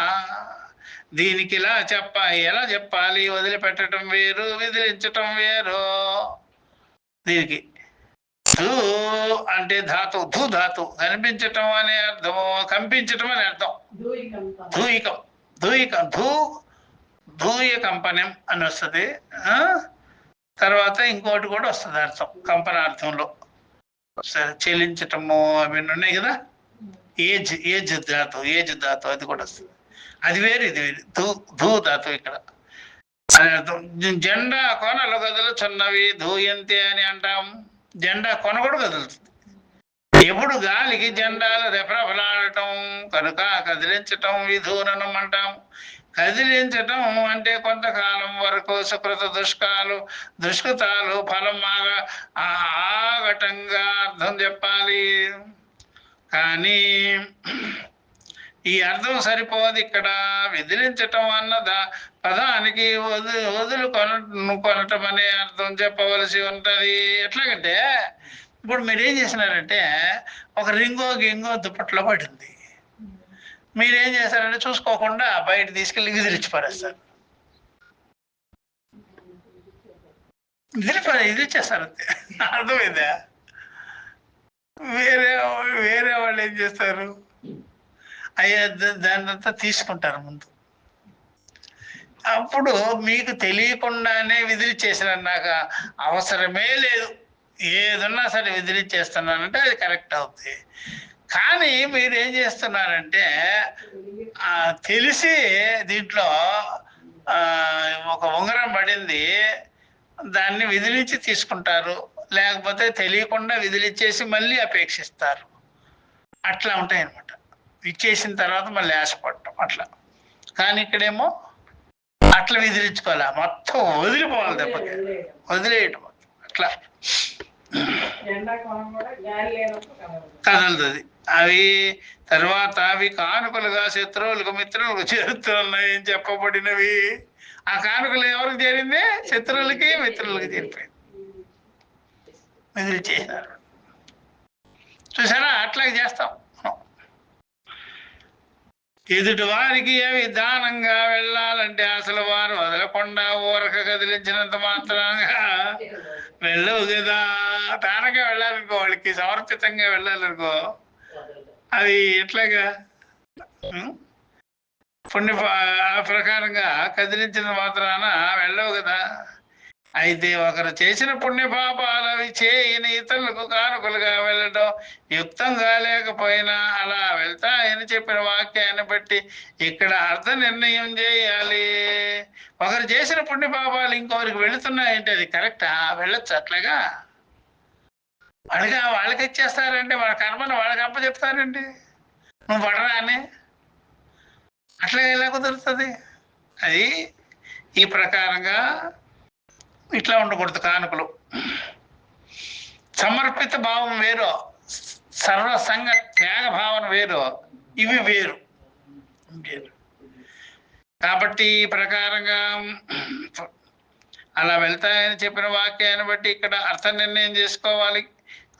దీనికి ఇలా ఎలా చెప్పాలి? వదిలిపెట్టడం వేరు, విదిలించటం వేరు. దీనికి ధూ అంటే ధాతు, ధూ ధాతు, కనిపించటం అనే అర్థము, కంపించటం అనే అర్థం. ధూయికం, ధూయికం, ధూయ కంపనం అని వస్తుంది. తర్వాత ఇంకోటి కూడా వస్తుంది అర్థం, కంపనార్థంలో. సరే, చెలించటము అవి ఉన్నాయి కదా. ఏజ్ ధాతు అది కూడా వస్తుంది. అది వేరు, ఇది వేరు. ధూ ధాతు ఇక్కడ జెండా కొనలు కదులుచున్నవి ధూయంతి అని అంటాం. జెండా కొన కూడా కదులుతుంది. ఎప్పుడు గాలికి జెండాలు రెపరెపలాడటం కనుక కదిలించటం విధూననం అంటాం. కదిలించటం అంటే కొంతకాలం వరకు సుకృత దుష్కృతాలు ఫలం ఆగటంగా అర్థం చెప్పాలి. కానీ ఈ అర్థం సరిపోదు ఇక్కడ. విదిలించటం అన్న పదానికి వదులుకొనటం అనే అర్థం చెప్పవలసి ఉంటుంది. ఎట్లాగంటే ఇప్పుడు మీరేం చేసినారంటే, ఒక రింగో గింగో దుప్పట్లో పడింది, మీరేం చేస్తారంటే చూసుకోకుండా బయట తీసుకెళ్ళి విదిలించి పడేస్తారు. ఇది చేస్తారు అంతే. అర్థమైందా? వేరే వేరే వాళ్ళు ఏం చేస్తారు, అయ్యా దాన్నంతా తీసుకుంటారు ముందు. అప్పుడు మీకు తెలియకుండానే విదిలిచ్చేసారు. నాకు అవసరమే లేదు, ఏదన్నా సరే విదిలిచ్చేస్తున్నానంటే అది కరెక్ట్ అవుతుంది. కానీ మీరు ఏం చేస్తున్నారంటే తెలిసి దీంట్లో ఒక ఉంగరం పడింది, దాన్ని విదిలించి తీసుకుంటారు, లేకపోతే తెలియకుండా విదిలిచ్చేసి మళ్ళీ అపేక్షిస్తారు. అట్లా ఉంటాయి అన్నమాట. ఇచ్చేసిన తర్వాత మళ్ళీ ఆశపడటం అట్లా. కానీ ఇక్కడేమో అట్లా విదిలించుకోవాలి, మొత్తం వదిలిపోవాలి, దెబ్బకి వదిలేయటం అట్లా కదలుతుంది. అవి తర్వాత అవి కానుకలుగా శత్రువులకు మిత్రులకు చేరుతున్నాయని చెప్పబడినవి. ఆ కానుకలు ఎవరికి చేరింది? శత్రువులకి మిత్రులకి చేరిపోయింది, మిగిలి చేసినారు. చూసారా? అట్లాగే చేస్తాం. ఎదుటి వారికి అవి దానంగా వెళ్ళాలంటే అసలు వారు వదలకుండా ఊరక కదిలించినంత మాత్రంగా వెళ్ళవు కదా. దానంగా వెళ్ళాలనుకో, వాళ్ళకి సమర్పితంగా వెళ్ళాలనుకో, అవి ఎట్లాగా పుణ్య ప్రకారంగా కదిలించిన మాత్రాన వెళ్ళవు కదా. అయితే ఒకరు చేసిన పుణ్యపాపాలు అవి చేయని ఇతరులకు కానుకలుగా వెళ్ళడం యుక్తంగా లేకపోయినా అలా వెళ్తాయని చెప్పిన వాక్యాన్ని బట్టి ఇక్కడ అర్థ నిర్ణయం చేయాలి. ఒకరు చేసిన పుణ్యపాపాలు ఇంకొకరికి వెళుతున్నాయంటే అది కరెక్టా? వెళ్ళొచ్చు అట్లాగా? వాళ్ళకి ఇచ్చేస్తారంటే వాళ్ళ కర్మను వాళ్ళకి అప్పచెప్తారండి, నువ్వు పడరా అని. అట్లా ఎలా కుదురుతుంది? అది ఈ ప్రకారంగా ఇట్లా ఉండకూడదు. కానుకలు సమర్పిత భావం వేరు, సర్వసంగ త్యాగ భావన వేరు, ఇవి వేరు. కాబట్టి ఈ ప్రకారంగా అలా వెళ్తాయని చెప్పిన వాక్యాన్ని బట్టి ఇక్కడ అర్థ నిర్ణయం చేసుకోవాలి.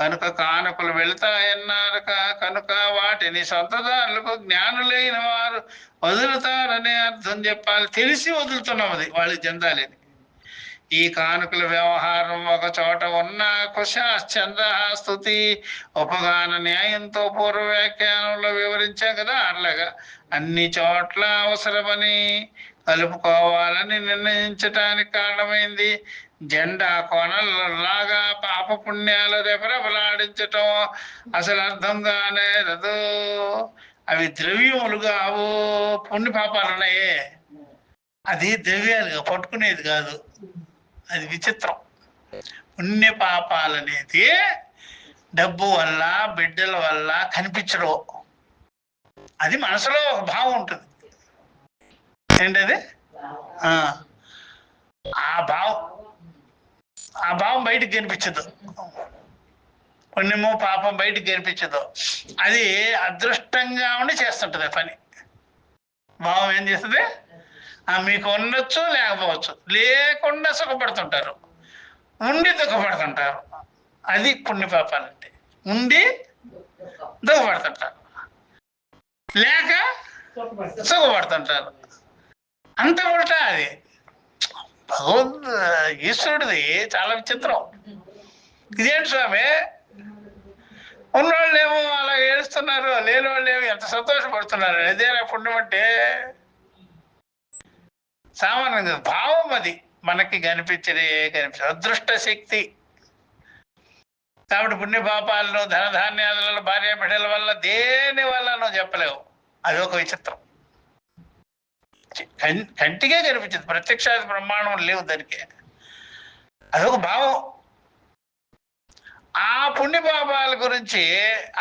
కనుక కానుకలు వెళ్తాయన్నారు కనుక వాటిని సొంతదారులకు జ్ఞానులైన వారు వదులుతారనే అర్థం చెప్పాలి. తెలిసి వదులుతున్నాం, అది వాళ్ళకి చెందాలని. ఈ కానుకల వ్యవహారం ఒక చోట ఉన్న కుశాశ్చంద స్తుతి ఉపగాన న్యాయంతో పూర్వ వ్యాఖ్యానంలో వివరించాం కదా. అట్లాగా అన్ని చోట్ల అవసరమని కలుపుకోవాలని నిర్ణయించటానికి కారణమైంది. జెండా కొనలాగా పాప పుణ్యాలు రెపరెపలాడించటం అసలు అర్థంగానే రదు. అవి ద్రవ్యములు కావు, పుణ్య పాపాలు ఉన్నాయే, అది ద్రవ్యాలుగా పట్టుకునేది కాదు. అది విచిత్రం. పుణ్య పాపాలనేది డబ్బు వల్ల బిడ్డల వల్ల కనిపించడం, అది మనసులో ఒక భావం ఉంటుంది. ఏంటది? ఆ భావం బయటికి కనిపించదు. పుణ్యము పాపం బయటికి కనిపించదు. అది అదృష్టంగా ఉండి చేస్తుంటది పని. భావం ఏం చేస్తుంది? మీకు ఉండొచ్చు, లేకపోవచ్చు, లేకుండా సుఖపడుతుంటారు, ఉండి దుఃఖపడుతుంటారు. అది పుణ్యపాపాలంటే. ఉండి దుఃఖపడుతుంటారు, లేక సుఖపడుతుంటారు. అంత ఉల్టా అది. ఈశ్వరుడిది చాలా విచిత్రం. ఇదేంటి స్వామి, ఉన్నవాళ్ళేమో అలా ఏడుస్తున్నారు, లేని వాళ్ళేమో ఎంత సంతోషపడుతున్నారు. అదే పుణ్యం అంటే. సామాన్యంగా భావం అది మనకి కనిపించదే కనిపించదు, అదృష్ట శక్తి. కాబట్టి పుణ్యపాపాలను ధనధాన్యాల భార్య బిడ్డల వల్ల దేని వల్ల నువ్వు చెప్పలేవు. అది ఒక విచిత్రం. కంటికే కనిపించదు, ప్రత్యక్షాది ప్రమాణం లేవు దానికి. అదొక భావం. ఆ పుణ్యపాపాల గురించి,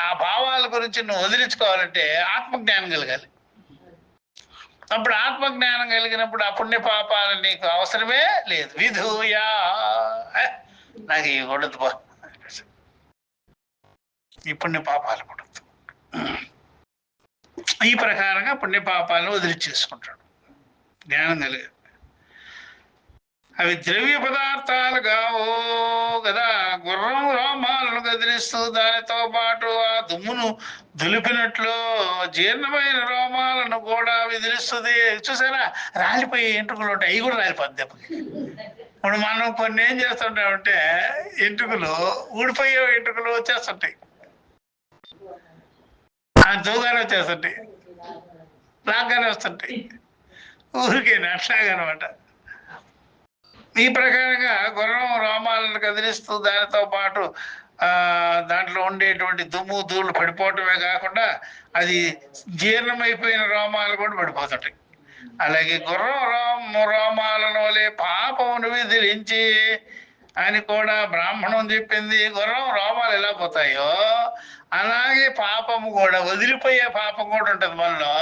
ఆ భావాల గురించి నువ్వు వదిలించుకోవాలంటే ఆత్మజ్ఞానం కలగాలి. అప్పుడు ఆత్మజ్ఞానం కలిగినప్పుడు ఆ పుణ్యపాపాలు నీకు అవసరమే లేదు. విధూయా, నాకు ఇవి కొడదు బా, ఈ పుణ్యపాపాలు కొడద్దు. ఈ ప్రకారంగా పుణ్యపాపాలను వదిలిచేసుకుంటాడు జ్ఞానం కలిగి. అవి ద్రవ్య పదార్థాలు కావు కదా. గుర్రం రోమాలను కదిలిస్తూ దానితో పాటు ఆ దుమ్మును దులిపినట్లు జీర్ణమైన రోమాలను కూడా విదిలిస్తుంది. చూసారా? రాలిపోయి ఎంట్రుకలు ఉంటాయి, అవి కూడా రాలిపోద్ది దెబ్బకి. ఇప్పుడు మనం కొన్ని ఏం చేస్తుంటామంటే ఎంట్రుకలు ఊడిపోయే ఎంట్రుకలు వచ్చేస్తుంటాయి, అది దూగానే వచ్చేస్తుంటాయి, లాగ్గానే వస్తుంటాయి, ఊరికేనా అట్లాగనమాట. ఈ ప్రకారంగా గుర్రం రోమాలను కదిలిస్తూ దానితో పాటు దాంట్లో ఉండేటువంటి దుమ్ము ధూళి పడిపోవటమే కాకుండా అది జీర్ణమైపోయిన రోమాలు కూడా పడిపోతుంటాయి. అలాగే గుర్రం రోమాలను వలె పాపమును విధిలించి అని కూడా బ్రాహ్మణం చెప్పింది. గుర్రం రోమాలు ఎలా పోతాయో అలాగే పాపము కూడా, వదిలిపోయే పాపం కూడా ఉంటుంది మనలో,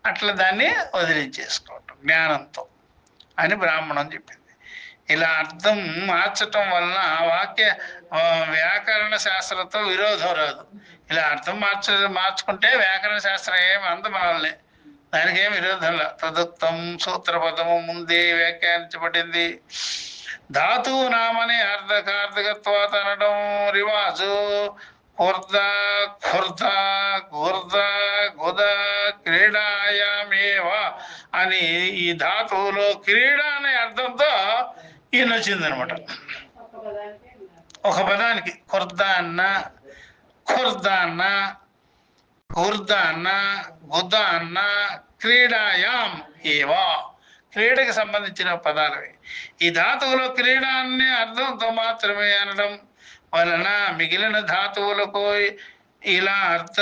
అట్లా దాన్ని వదిలించేసుకోవటం జ్ఞానంతో అని బ్రాహ్మణం చెప్పింది. ఇలా అర్థం మార్చటం వలన వ్యాకరణ శాస్త్రంతో విరోధం రాదు. ఇలా అర్థం మార్చుకుంటే వ్యాకరణ శాస్త్రం ఏమి అంత మనల్ని, దానికి ఏం విరోధం లేదు. తదుక్తం సూత్రపదము ముందే వ్యాఖ్యానించబడింది. ధాతువు నామని అర్ధకార్థకత్వాత అనడం రివాజు. కుర్ద ఖుర్ద గుర్ద గుద క్రీడాయామేవ అని ఈ ధాతువులో క్రీడ అనే అర్థంతో ఈయన వచ్చిందనమాట. ఒక పదానికి కుర్ద అన్న, ఖుర్ద అన్న, గుర్ద అన్న, గుద అన్న, క్రీడాయాం ఏవా, క్రీడకి సంబంధించిన పదాలవి. ఈ ధాతువులో క్రీడ అనే అర్థంతో మాత్రమే అనడం వలన మిగిలిన ధాతువులకు ఇలా అర్థ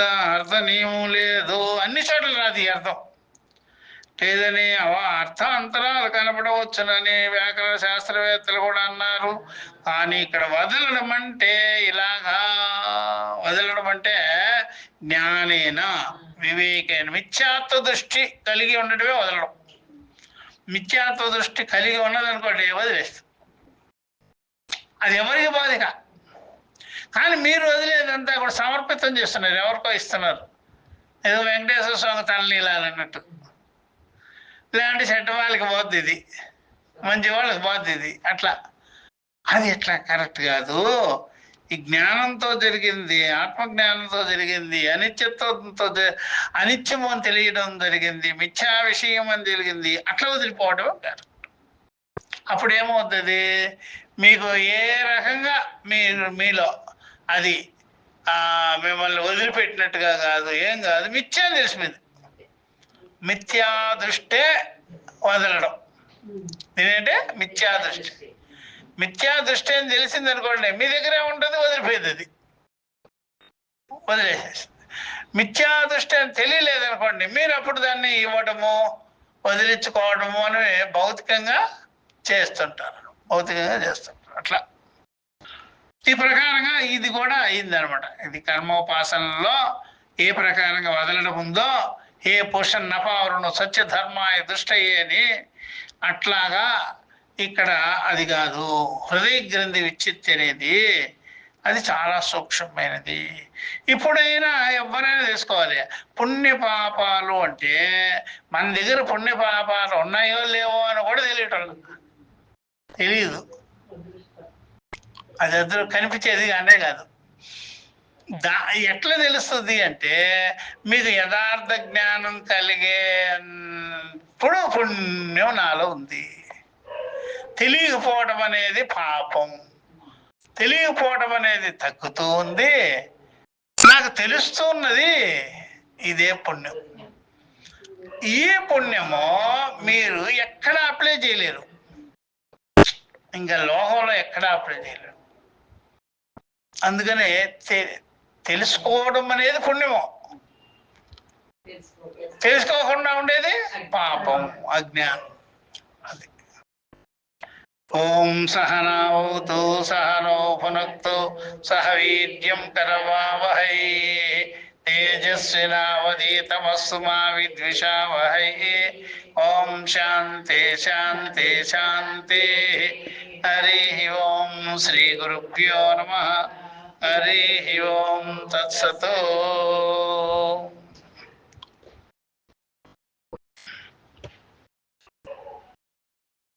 నియమం లేదు. అన్ని చోట్ల రాదు ఈ అర్థం లేదని, అర్థాంతరాలు కనపడవచ్చునని వ్యాకరణ శాస్త్రవేత్తలు కూడా అన్నారు. కానీ ఇక్కడ వదలడం అంటే ఇలాగా, వదలడం అంటే జ్ఞానేన వివేకేన, మిథ్యాత్వ దృష్టి కలిగి ఉండటమే వదలడం. మిథ్యాత్వ దృష్టి కలిగి ఉన్నదనుకోండి వదిలేస్తాం, అది ఎవరికి బాధిక. కానీ మీరు వదిలేదంతా కూడా సమర్పితం చేస్తున్నారు, ఎవరికో ఇస్తున్నారు. ఏదో వెంకటేశ్వర స్వామి తలనీలాలన్నట్టు. ఇలాంటి చెడ్డ వాళ్ళకి పోద్ది ఇది, మంచి వాళ్ళకి పోద్ది ఇది, అట్లా. అది ఎట్లా కరెక్ట్ కాదు. ఈ జ్ఞానంతో జరిగింది, ఆత్మజ్ఞానంతో జరిగింది, అనిత్యత్వంతో అనిత్యము అని తెలియడం జరిగింది, మిథ్యా విషయం అని జరిగింది, అట్లా వదిలిపోవడం కరెక్ట్. అప్పుడు ఏమవుతుంది, మీకు ఏ రకంగా మీలో అది మిమ్మల్ని వదిలిపెట్టినట్టుగా కాదు, ఏం కాదు, మిథ్యా తెలిసిపోయింది. మిథ్యా దృష్టే వదలడం. నేనంటే మిథ్యా దృష్టి. మిథ్యా దృష్టి అని తెలిసింది అనుకోండి, మీ దగ్గరే ఉంటుంది, వదిలిపోయింది, అది వదిలేసేసి. మిథ్యా దృష్టి అని తెలియలేదనుకోండి, మీరు అప్పుడు దాన్ని ఇవ్వడము వదిలించుకోవడము అని భౌతికంగా చేస్తుంటారు, అట్లా. ఈ ప్రకారంగా ఇది కూడా అయిందనమాట. ఇది కర్మోపాసనలో ఏ ప్రకారంగా వదలడం ఉందో, ఏ పురుషన్ నపావరును సత్యధర్మాయ దుష్టయ్యే అని, అట్లాగా ఇక్కడ అది కాదు. హృదయ గ్రంథి విచ్చిత్తి అనేది అది చాలా సూక్ష్మమైనది. ఇప్పుడైనా ఎవరైనా తెలుసుకోవాలి. పుణ్యపాపాలు అంటే మన దగ్గర పుణ్యపాపాలు ఉన్నాయో లేవో అని కూడా తెలియదు. అది ఎదురు కనిపించేది అనే కాదు. ఎట్లా తెలుస్తుంది అంటే, మీకు యథార్థ జ్ఞానం కలిగేప్పుడు పుణ్యం నాలో ఉంది. తెలియకపోవడం అనేది పాపం, తెలియకపోవడం అనేది తగ్గుతూ ఉంది. నాకు తెలుస్తున్నది, ఇదే పుణ్యం. ఈ పుణ్యము మీరు ఎక్కడ అప్లై చేయలేరు, ఇంకా లోకంలో ఎక్కడ అప్లై చేయలేరు. అందుకనే తెలుసుకోవడం అనేది పుణ్యము, తెలుసుకోకుండా ఉండేది పాపం, అజ్ఞానం. అది. ఓం సహనావతు సహనో భునక్తు సహ వీర్యం కరవావహై తేజస్వినావధీతమస్తు మా విద్విషావహై. ఓం శాంతి శాంతి శాంతి. హరి ఓం శ్రీ గురుభ్యో నమః. హరి ఓం తత్సత్.